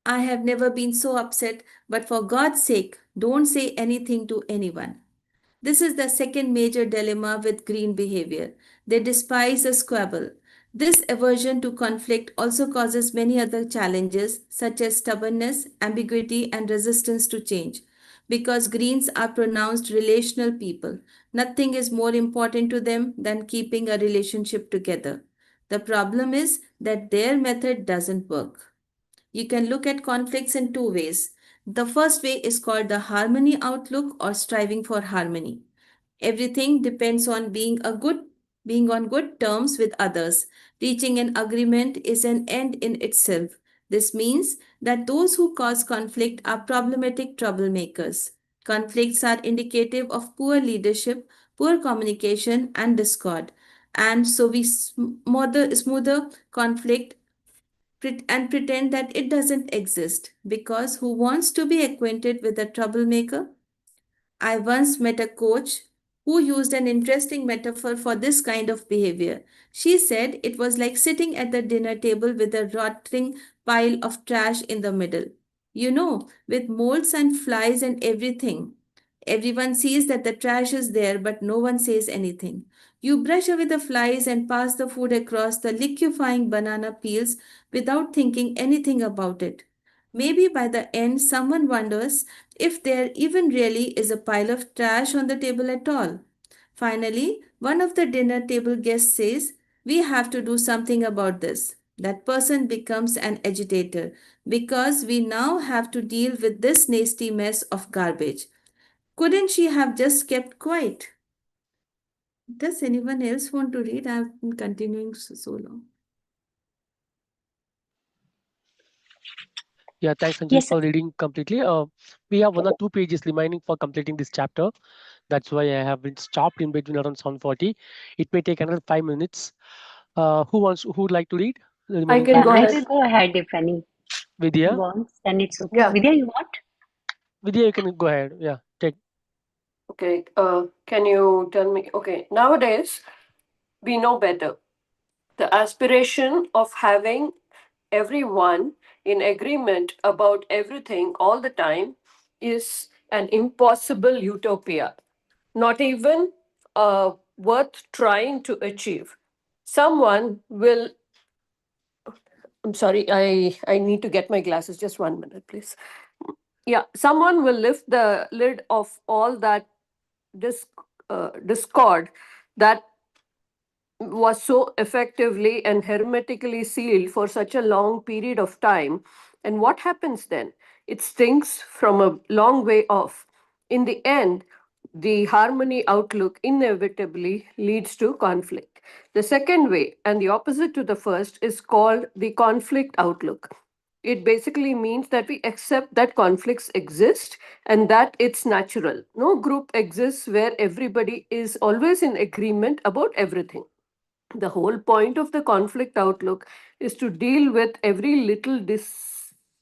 I have never been so upset, but for God's sake, don't say anything to anyone. This is the second major dilemma with green behavior. They despise a squabble. This aversion to conflict also causes many other challenges such as stubbornness, ambiguity, and resistance to change. Because Greens are pronounced relational people, nothing is more important to them than keeping a relationship together. The problem is that their method doesn't work. You can look at conflicts in two ways. The first way is called the harmony outlook or striving for harmony. Everything depends on being on good terms with others. Reaching an agreement is an end in itself. This means that those who cause conflict are problematic troublemakers. Conflicts are indicative of poor leadership, poor communication, and discord. And so we smoother conflict and pretend that it doesn't exist because who wants to be acquainted with a troublemaker? I once met a coach who used an interesting metaphor for this kind of behavior. She said it was like sitting at the dinner table with a rotting pile of trash in the middle. With molds and flies and everything. Everyone sees that the trash is there, but no one says anything. You brush away the flies and pass the food across the liquefying banana peels without thinking anything about it. Maybe by the end, someone wonders if there even really is a pile of trash on the table at all. Finally, one of the dinner table guests says, "We have to do something about this." That person becomes an agitator because we now have to deal with this nasty mess of garbage. Couldn't she have just kept quiet? Does anyone else want to read? I've been continuing so long. Yeah, thanks, Anjali, Yes, for reading completely. We have 1 or 2 pages remaining for completing this chapter. That's why I have been stopped in between around 7:40. It may take another 5 minutes. Who would like to read the I remaining can yeah, five go I ahead. will minutes? go ahead if any Vidya, wants, then it's okay. Yeah. Vidya, you want? Vidya, you can go ahead. Yeah, take. Okay. Can you tell me? Okay. Nowadays, we know better. The aspiration of having everyone in agreement about everything all the time is an impossible utopia, not even worth trying to achieve. Someone will, I'm sorry, I need to get my glasses. Just 1 minute, please. Yeah, someone will lift the lid of all that discord that was so effectively and hermetically sealed for such a long period of time. And what happens then? It stinks from a long way off. In the end, the harmony outlook inevitably leads to conflict. The second way, and the opposite to the first, is called the conflict outlook. It basically means that we accept that conflicts exist and that it's natural. No group exists where everybody is always in agreement about everything. The whole point of the conflict outlook is to deal with every little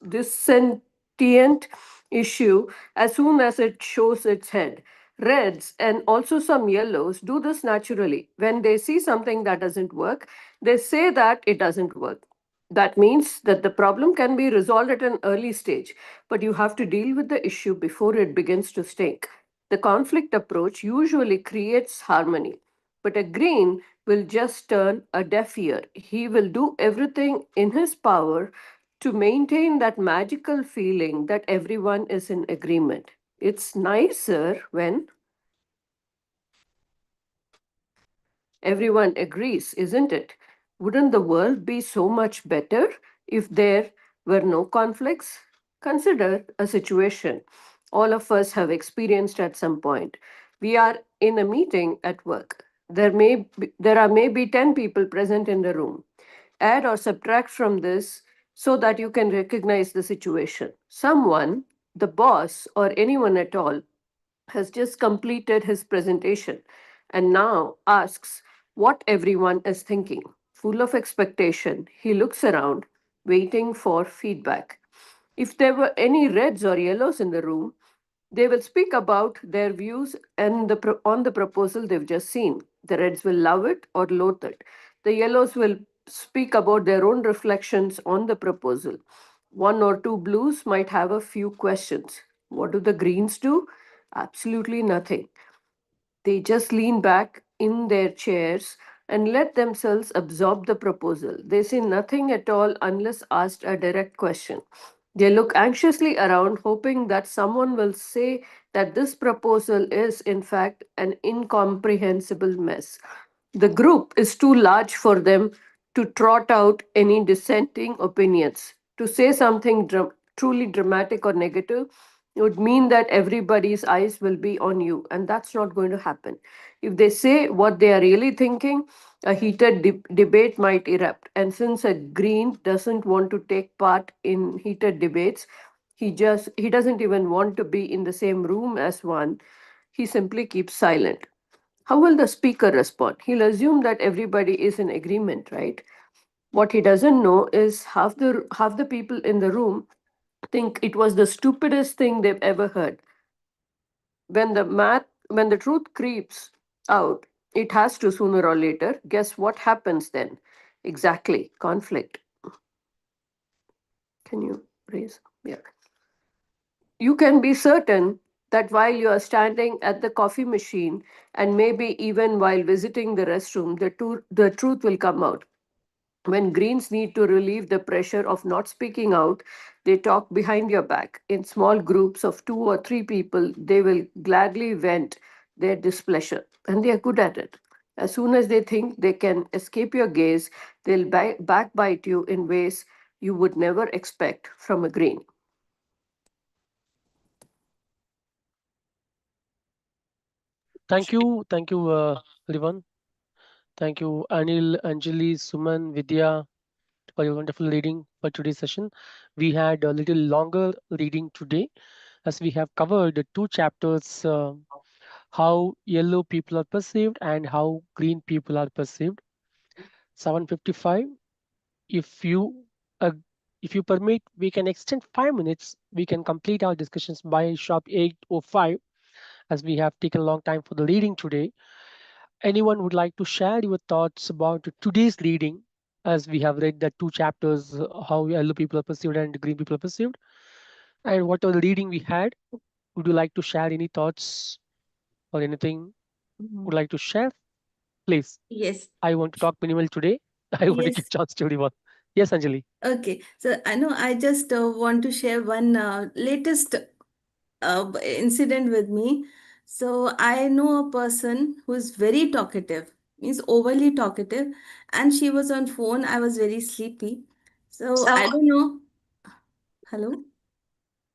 dissentient issue as soon as it shows its head. Reds and also some yellows do this naturally. When they see something that doesn't work, they say that it doesn't work. That means that the problem can be resolved at an early stage, but you have to deal with the issue before it begins to stink. The conflict approach usually creates harmony, but a green will just turn a deaf ear. He will do everything in his power to maintain that magical feeling that everyone is in agreement. It's nicer when everyone agrees, isn't it? Wouldn't the world be so much better if there were no conflicts? Consider a situation all of us have experienced at some point. We are in a meeting at work. There are maybe 10 people present in the room. Add or subtract from this so that you can recognize the situation. Someone, the boss or anyone at all, has just completed his presentation and now asks what everyone is thinking. Full of expectation, he looks around, waiting for feedback. If there were any reds or yellows in the room, they will speak about their views and on the proposal they've just seen. The reds will love it or loathe it. The yellows will speak about their own reflections on the proposal. One or two blues might have a few questions. What do the greens do? Absolutely nothing. They just lean back in their chairs and let themselves absorb the proposal. They say nothing at all unless asked a direct question. They look anxiously around, hoping that someone will say that this proposal is, in fact, an incomprehensible mess. The group is too large for them to trot out any dissenting opinions. To say something truly dramatic or negative would mean that everybody's eyes will be on you, and that's not going to happen. If they say what they are really thinking, a heated debate might erupt. And since a green doesn't want to take part in heated debates, he doesn't even want to be in the same room as one. He simply keeps silent. How will the speaker respond? He'll assume that everybody is in agreement, right? What he doesn't know is half the people in the room think it was the stupidest thing they've ever heard. When the truth creeps out, it has to sooner or later. Guess what happens then? Exactly, conflict. Can you raise? Yeah. You can be certain that while you are standing at the coffee machine and maybe even while visiting the restroom, the truth will come out. When Greens need to relieve the pressure of not speaking out, they talk behind your back. In small groups of 2 or 3 people, they will gladly vent their displeasure, and they are good at it. As soon as they think they can escape your gaze, they'll backbite you in ways you would never expect from a Green. Thank you, everyone. Thank you, Anil, Anjali, Suman, Vidya, for your wonderful reading for today's session. We had a little longer reading today as we have covered the two chapters, how yellow people are perceived and how green people are perceived. 7:55. If you uh, if you permit, we can extend 5 minutes. We can complete our discussions by sharp 8:05, as we have taken a long time for the reading today. Anyone would like to share your thoughts about today's reading, as we have read the two chapters, how yellow people are perceived and green people are perceived, and what are the reading we had? Would you like to share any thoughts or anything would like to share? Please. Yes, I want to talk minimal today. I want to give yes. chance to everyone. Yes, Anjali. Okay, so I know I just want to share one latest incident with me. So I know a person who is very talkative, means overly talkative, and she was on phone. I was very sleepy. So I don't know. Hello?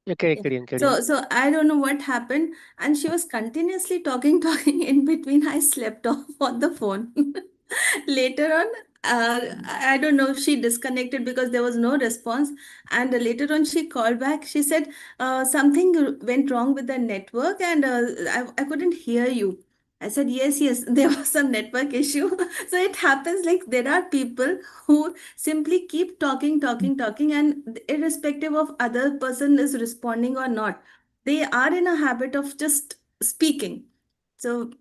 Yeah, carry, Yeah. carry on, carry on. So I don't know what happened, and she was continuously talking, talking. In between, I slept off on the phone. Later on, I don't know if she disconnected because there was no response. And later on, she called back. She said something went wrong with the network, and I couldn't hear you. I said, yes, yes, there was some network issue. So it happens like there are people who simply keep talking, talking, talking, and irrespective of other person is responding or not, they are in a habit of just speaking. So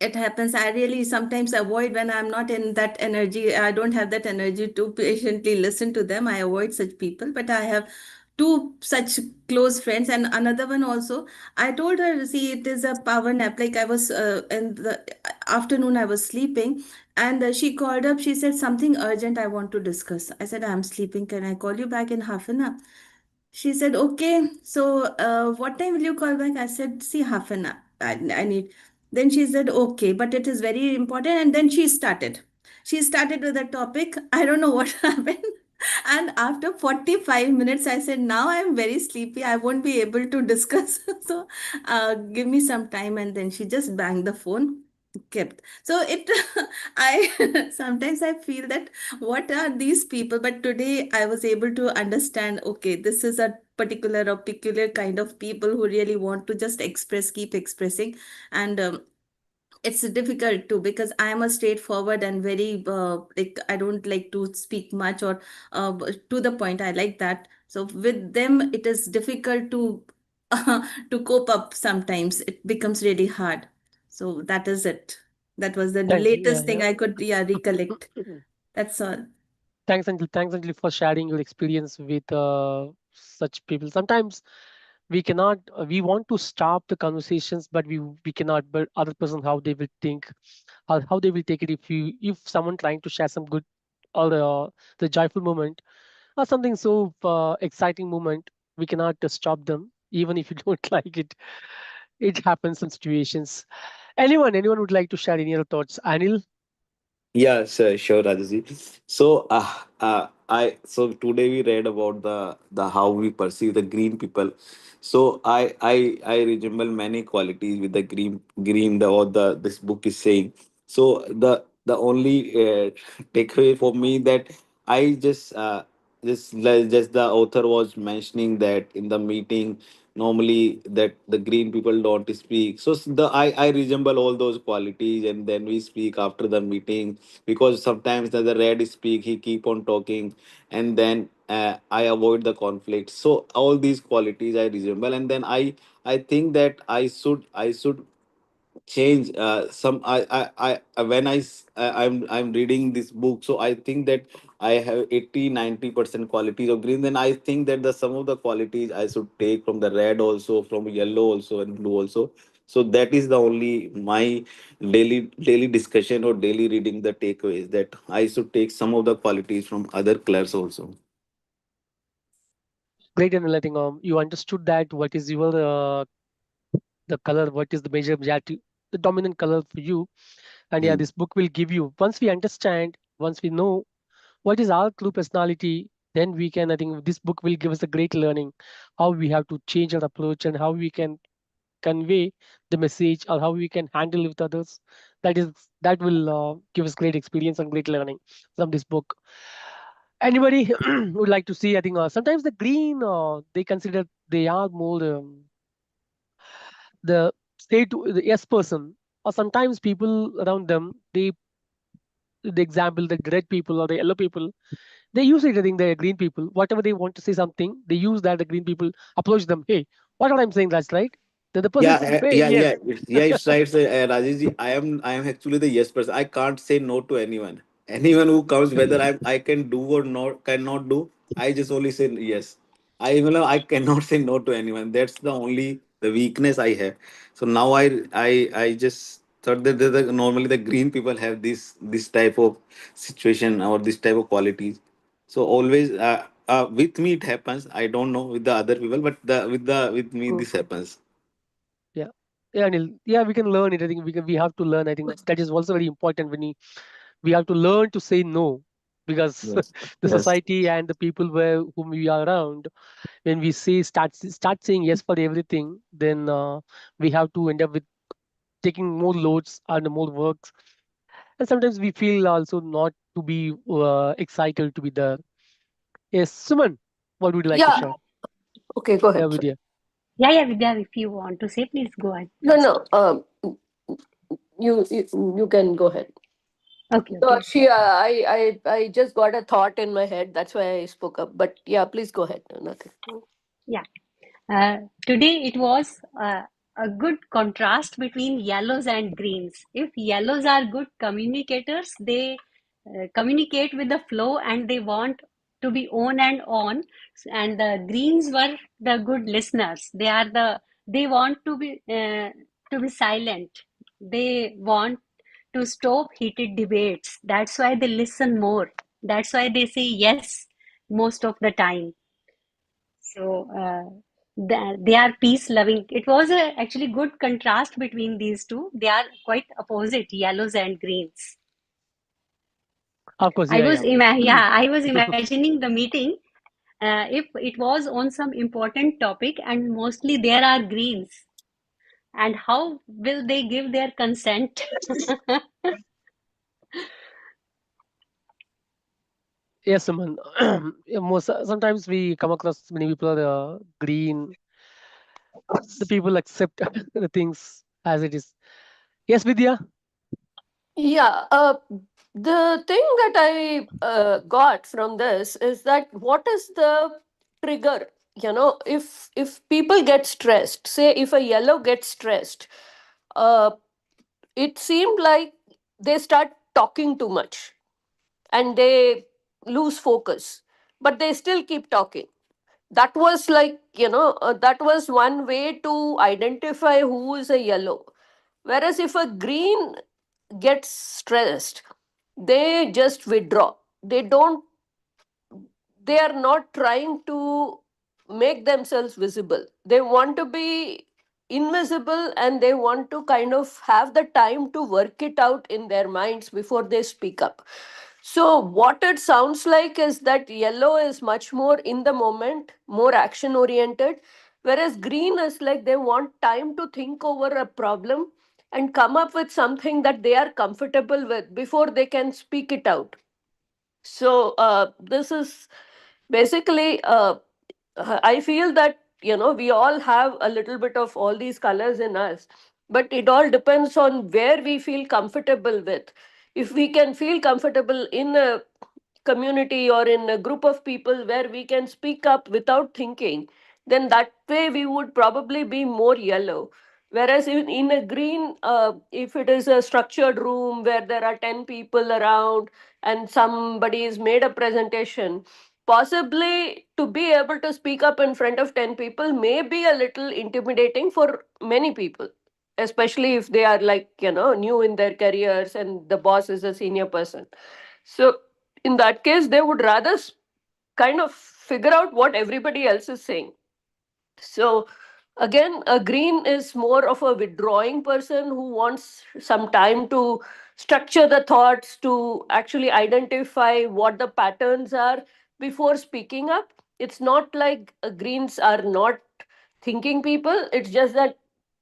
it happens. I really sometimes avoid when I'm not in that energy. I don't have that energy to patiently listen to them. I avoid such people. But I have two such close friends, and another one also. I told her, see, it is a power nap. Like I was in the afternoon, I was sleeping, and she called up. She said something urgent I want to discuss. I said, I'm sleeping. Can I call you back in half an hour? She said, okay. So, what time will you call back? I said, see, half an hour. I need. Then she said, okay, but it is very important. And then she started. She started with a topic. I don't know what happened. And after 45 minutes, I said, now I'm very sleepy. I won't be able to discuss. So, give me some time. And then she just banged the phone, kept. So, it, I sometimes I feel that what are these people, but today I was able to understand, okay, this is a particular or peculiar kind of people who really want to just express, keep expressing. And it's difficult too because I am a straightforward and very like I don't like to speak much or to the point. I like that. So with them it is difficult to to cope up. Sometimes it becomes really hard. So that is it. That was the Thanks. Yeah, latest thing yeah. I could, yeah, recollect. That's all. Thanks, Anjali. Thanks, Anjali, for sharing your experience with such people. Sometimes We cannot. We want to stop the conversations, but we cannot. But other person, how they will think, how they will take it. If someone trying to share some good or the joyful moment or something so exciting moment, we cannot stop them even if you don't like it. It happens in situations. Anyone would like to share any other thoughts? Anil? Yeah, sure, Rajaji. So, so today we read about the how we perceive the green people. So, I resemble many qualities with the green the what the this book is saying. So the only takeaway for me that I just the author was mentioning that in the meeting normally that the green people don't speak. So I resemble all those qualities, and then we speak after the meeting because sometimes the red speak, he keep on talking, and then I avoid the conflict. So all these qualities I resemble, and then I think that I should change some when I'm reading this book, so I think that I have 80-90% qualities of green. Then I think that the some of the qualities I should take from the red also, from yellow also, and blue also. So that is the only my daily discussion or daily reading the takeaways, that I should take some of the qualities from other colors also. Great, Anil. I think you understood that what is your the color, what is the majority, the dominant color for you. And yeah, Mm. this book will give you, once we understand, once we know what is our true personality, then we can, I think this book will give us a great learning how we have to change our approach and how we can convey the message or how we can handle with others. That is, that will give us great experience and great learning from this book. Anybody would like to see? I think sometimes the green they consider they are more the say to the yes person, or sometimes people around them they, the example the red people or the yellow people, they use it. I think the green people, whatever they want to say something, they use that. The green people approach them. Hey, what I'm saying, that's right. Then the person Yeah, says, hey, yeah, yeah, yes. yeah. It's right, Rajesh ji. I am actually the yes person. I can't say no to anyone. Anyone who comes, whether I can do or not cannot do, I just only say yes. I cannot say no to anyone. That's the only the weakness I have. So now I just thought that normally the green people have this type of situation or this type of qualities. So always with me it happens. I don't know with the other people, but with me Mm. this happens. Yeah, yeah, Anil. Yeah, we can learn it. I think we have to learn. I think that is also very important when we have to learn to say no, because Yes. the Yes. society and the people where whom we are around, when we say start saying yes for everything, then we have to end up with taking more loads and more works, and sometimes we feel also not to be excited to be there. Yes, Suman, what would you like to Yeah. share? Okay, go Yeah, ahead. Sorry. Vidya. Yeah, yeah, Vidya, if you want to say, please go ahead No, first. no. You can go ahead. Okay, No, okay. I just got a thought in my head. That's why I spoke up. But yeah, please go ahead. Nothing. Yeah. Today it was a good contrast between yellows and greens. If yellows are good communicators, they communicate with the flow and they want to be on and on. And the greens were the good listeners. They want to be silent. They want to stop heated debates. That's why they listen more. That's why they say yes most of the time. So they are peace loving. It was a actually good contrast between these two. They are quite opposite, yellows and greens. Of course, yeah, yeah. I was imagining the meeting if it was on some important topic and mostly there are greens. And how will they give their consent? Yes, Suman. Yeah, most sometimes we come across many people are green. The people accept the things as it is. Yes, Vidya. Yeah, the thing that I got from this is that what is the trigger? If people get stressed, say if a yellow gets stressed, uh, it seemed like they start talking too much and they lose focus, but they still keep talking. that was like, that was one way to identify who is a yellow. Whereas if a green gets stressed, they just withdraw. They are not trying to make themselves visible. They want to be invisible, and they want to kind of have the time to work it out in their minds before they speak up. So, what it sounds like is that yellow is much more in the moment, more action oriented, whereas green is like they want time to think over a problem and come up with something that they are comfortable with before they can speak it out. So, this is basically, I feel that, we all have a little bit of all these colors in us, but it all depends on where we feel comfortable with. If we can feel comfortable in a community or in a group of people where we can speak up without thinking, then that way we would probably be more yellow. Whereas in a green, if it is a structured room where there are 10 people around and somebody has made a presentation, possibly to be able to speak up in front of 10 people may be a little intimidating for many people, especially if they are like, new in their careers and the boss is a senior person. So in that case, they would rather kind of figure out what everybody else is saying. So again, a green is more of a withdrawing person who wants some time to structure the thoughts, to actually identify what the patterns are before speaking up. It's not like greens are not thinking people, it's just that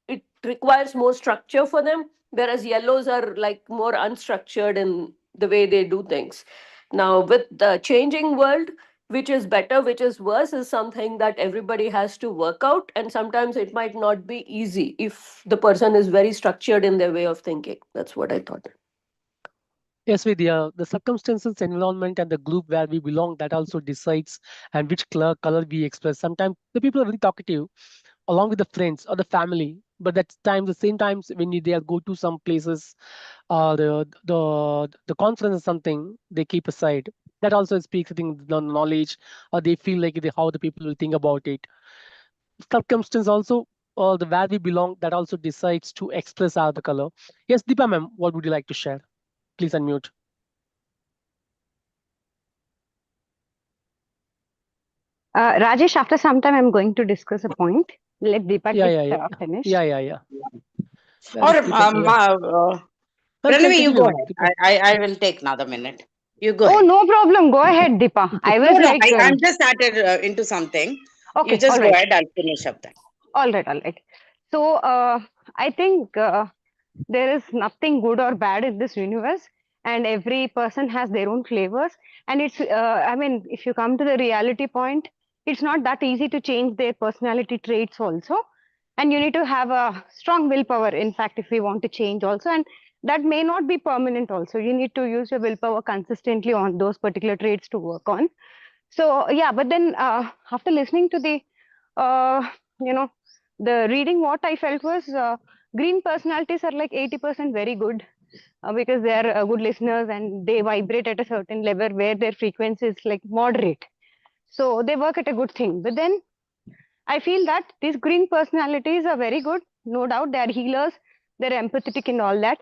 it requires more structure for them, whereas yellows are like more unstructured in the way they do things. Now, with the changing world, which is better, which is worse, is something that everybody has to work out. And sometimes it might not be easy if the person is very structured in their way of thinking. That's what I thought. Yes, Vidya, the circumstances, environment, and the group where we belong that also decides and which color we express. Sometimes the people are really talkative along with the friends or the family, but at times, the same times when they go to some places, the conference or something, they keep aside. That also speaks, I think, the knowledge, or they feel like how the people will think about it. Circumstance also, the where we belong, that also decides to express our the color. Yes, Deepa ma'am, what would you like to share? Please unmute. Rajesh, after some time, I'm going to discuss a point. Let Deepak Yeah, yeah, yeah, finish. yeah. Where Or is Deepa? Ma'am, can Pranavi, you continue, go ma'am. ahead. Deepa. I will take another minute. You go Oh, ahead. no problem. Go ahead, Deepa. I No, was no, like, I'm just started into something. You okay, all just go right, ahead. I'll finish up that. all right, all right. So, I think there is nothing good or bad in this universe, and every person has their own flavors. And I mean, if you come to the reality point, it's not that easy to change their personality traits also. And you need to have a strong willpower, in fact, if we want to change also. And that may not be permanent also. You need to use your willpower consistently on those particular traits to work on. So, yeah, but then after listening to uh, you know, the reading, what I felt was green personalities are like 80% very good because they are good listeners and they vibrate at a certain level where their frequency is like moderate. So they work at a good thing. But then I feel that these green personalities are very good. No doubt they are healers, they're empathetic and all that.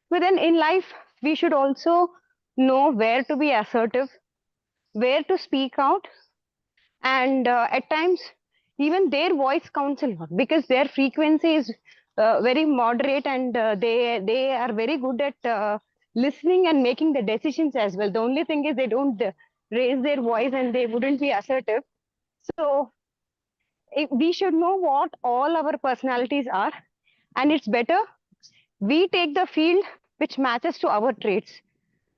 But then in life, we should also know where to be assertive, where to speak out, and at times even their voice counts a lot because their frequency is very moderate, and they are very good at listening and making the decisions as well. The only thing is they don't raise their voice and they wouldn't be assertive. So we should know what all our personalities are, and it's better we take the field which matches to our traits.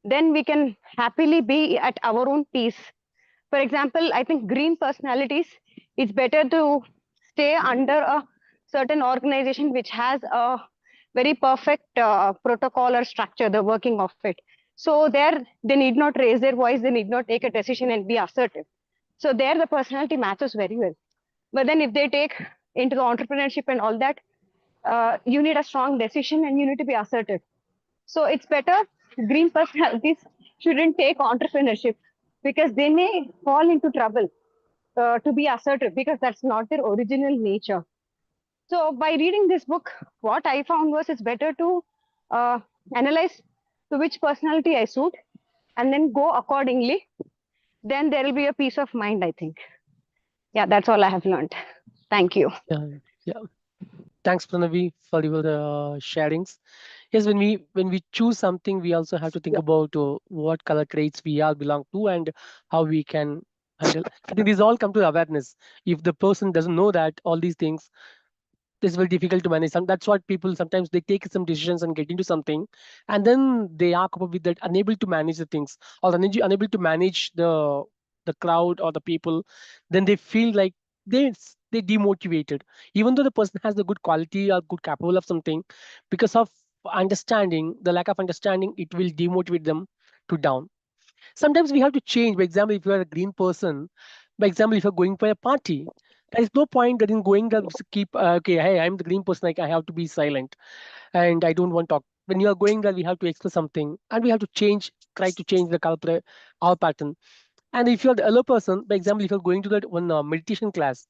Then we can happily be at our own peace. For example, I think green personalities, it's better to stay under a certain organization which has a very perfect protocol or structure, the working of it. So there, they need not raise their voice, they need not take a decision and be assertive. So there, the personality matches very well. But then if they take into the entrepreneurship and all that, you need a strong decision and you need to be assertive. So it's better green personalities shouldn't take entrepreneurship because they may fall into trouble. to be assertive because that's not their original nature. So by reading this book, what I found was it's better to uh, analyze to which personality I suit and then go accordingly. Then there will be a peace of mind, I think. Yeah, that's all I have learned. Thank you. Yeah, yeah. Thanks, Pranavi, for your sharings. Yes, when we choose something, we also have to think about what color traits we all belong to and how we can handle. I think these all come to awareness. If the person doesn't know that all these things, it's very difficult to manage. That's what people sometimes they take some decisions and get into something, and then they are coupled with that, unable to manage the things or unable to manage the crowd or the people. Then they feel like they demotivated, even though the person has the good quality or good capable of something, because of understanding, the lack of understanding, it will demotivate them to down. Sometimes we have to change. By example, if you are a green person, by example, if you're going for a party, there is no point that in going there keep okay, hey, I'm the green person, like I have to be silent and I don't want to talk. When you are going there, we have to express something and we have to change, try to change the color, our pattern. And if you're the yellow person, by example, if you're going to that one meditation class,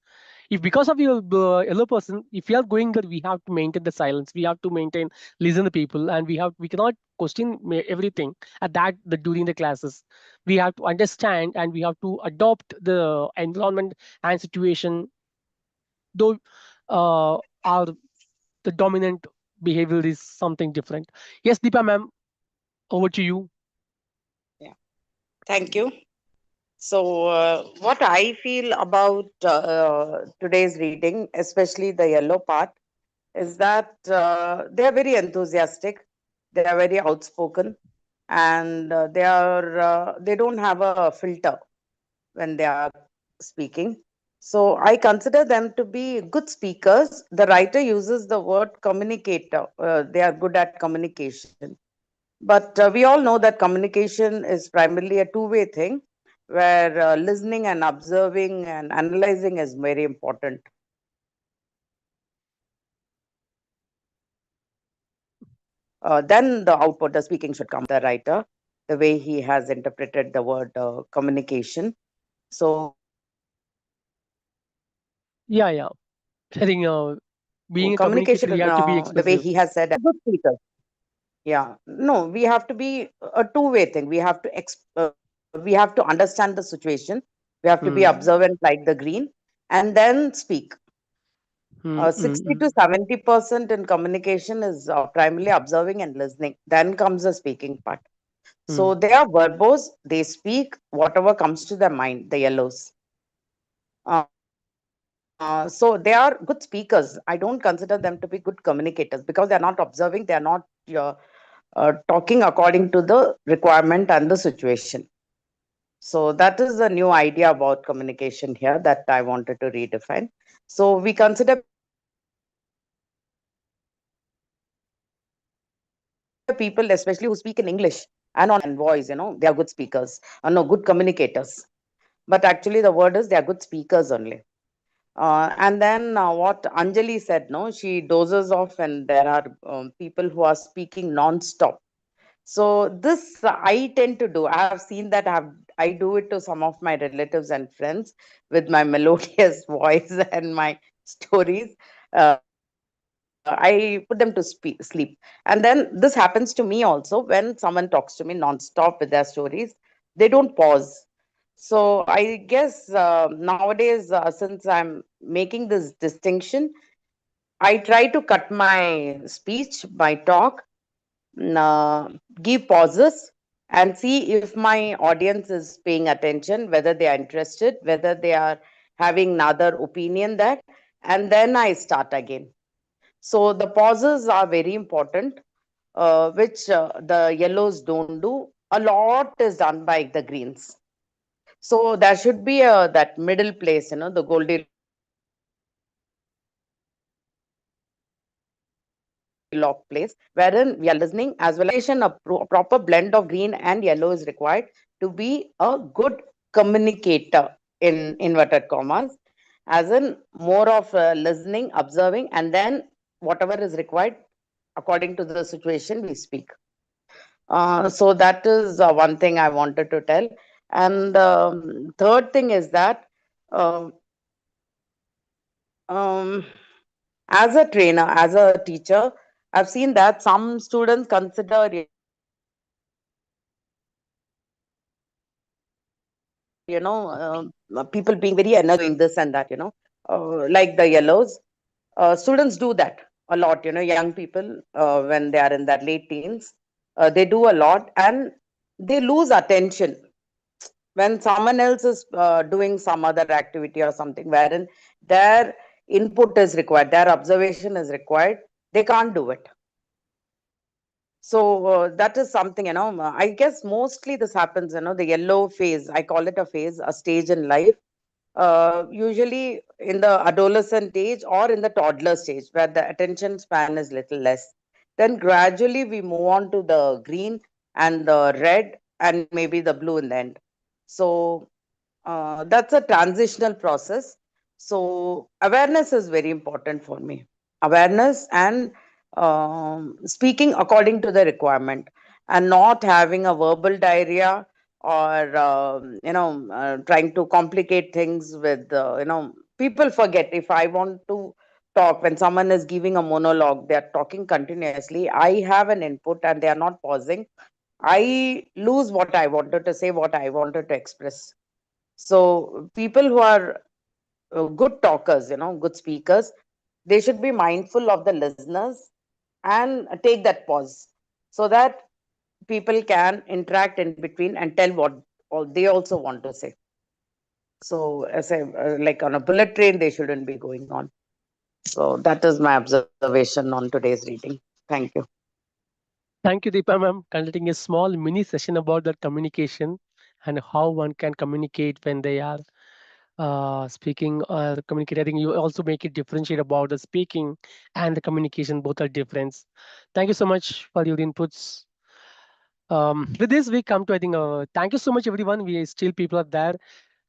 if because of your yellow person, if you are going there, we have to maintain the silence. We have to maintain, listen to people, and we cannot question everything at the during the classes. We have to understand and we have to adopt the environment and situation, though our the dominant behavior is something different. Yes, Deepa ma'am, over to you. Yeah. Thank you. So, what I feel about today's reading, especially the yellow part, is that they are very enthusiastic, they are very outspoken, and they don't have a filter when they are speaking. So I consider them to be good speakers. The writer uses the word communicator. They are good at communication. But we all know that communication is primarily a two-way thing, where listening and observing and analyzing is very important. Then the output, the speaking should come the writer, the way he has interpreted the word communication. So Yeah, yeah. I think being a communicator, communication, we have to be the way expressive. he has said, good speaker. Yeah, no, we have to be a two-way thing. We have to understand the situation. We have to be Hmm. observant like the green, and then speak. Hmm. Hmm. 60 to Hmm. 70% in communication is primarily observing and listening. Then comes the speaking part. Hmm. So they are verbose. They speak whatever comes to their mind. The yellows. So they are good speakers. I don't consider them to be good communicators because they are not observing. They are not talking according to the requirement and the situation. So that is a new idea about communication here that I wanted to redefine. So we consider people, especially who speak in English and on voice, they are good speakers. No, good communicators. But actually, the word is they are good speakers only. And then what Anjali said, no, she dozes off, and there are people who are speaking non-stop. So this I tend to do. I have seen that. I do it to some of my relatives and friends with my melodious voice and my stories. I put them to sleep, and then this happens to me also when someone talks to me non-stop with their stories. They don't pause. So I guess nowadays, since I'm making this distinction, I try to cut my speech, my talk, give pauses and see if my audience is paying attention, whether they are interested, whether they are having another opinion that, and then I start again. So the pauses are very important, which the yellows don't do. A lot is done by the greens. So there should be that middle place, the Goldilocks place, wherein we are listening as well as observing. A proper blend of green and yellow is required to be a good communicator in inverted commas, as in more of listening, observing, and then whatever is required according to the situation we speak. So that is one thing I wanted to tell. And third thing is that Um, as a trainer, as a teacher, I've seen that some students consider, people being very energetic, this and that, like the yellows. Students do that a lot, young people, when they are in their late teens, they do a lot and they lose attention when someone else is doing some other activity or something wherein their input is required, their observation is required, they can't do it. So that is something, I guess mostly this happens, the yellow phase, I call it a phase, a stage in life, usually in the adolescent age or in the toddler stage where the attention span is little less. Then gradually we move on to the green and the red and maybe the blue in the end. So that's a transitional process. So awareness is very important for me. Awareness and speaking according to the requirement and not having a verbal diarrhea or trying to complicate things with people forget. If I want to talk, when someone is giving a monologue, they are talking continuously, I have an input and they are not pausing, I lose what I wanted to say, what I wanted to express. So people who are good talkers, good speakers, they should be mindful of the listeners and take that pause so that people can interact in between and tell what they also want to say. So as I like on a bullet train, they shouldn't be going on. So that is my observation on today's reading. Thank you. Thank you, Deepa ma'am, conducting a small mini session about the communication and how one can communicate when they are speaking or communicate. I think you also make it differentiate about the speaking and the communication. Both are different. Thank you so much for your inputs. With this, we come to, I think, thank you so much, everyone. We still people are there,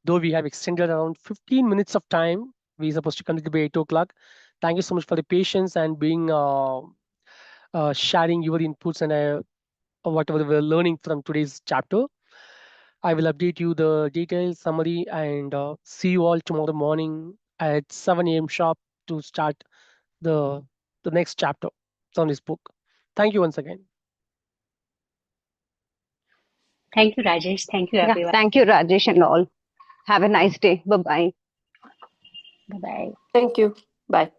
though we have extended around 15 minutes of time. We supposed to continue by 8 o'clock. Thank you so much for the patience and being sharing your inputs and whatever we're learning from today's chapter. I will update you the detailed summary and see you all tomorrow morning at 7 a.m. sharp to start the the next chapter on this book. Thank you once again. Thank you, Rajesh. Thank you, Yeah, everyone. thank you, Rajesh, and all. Have a nice day. Bye bye. Bye bye. Thank you. Bye.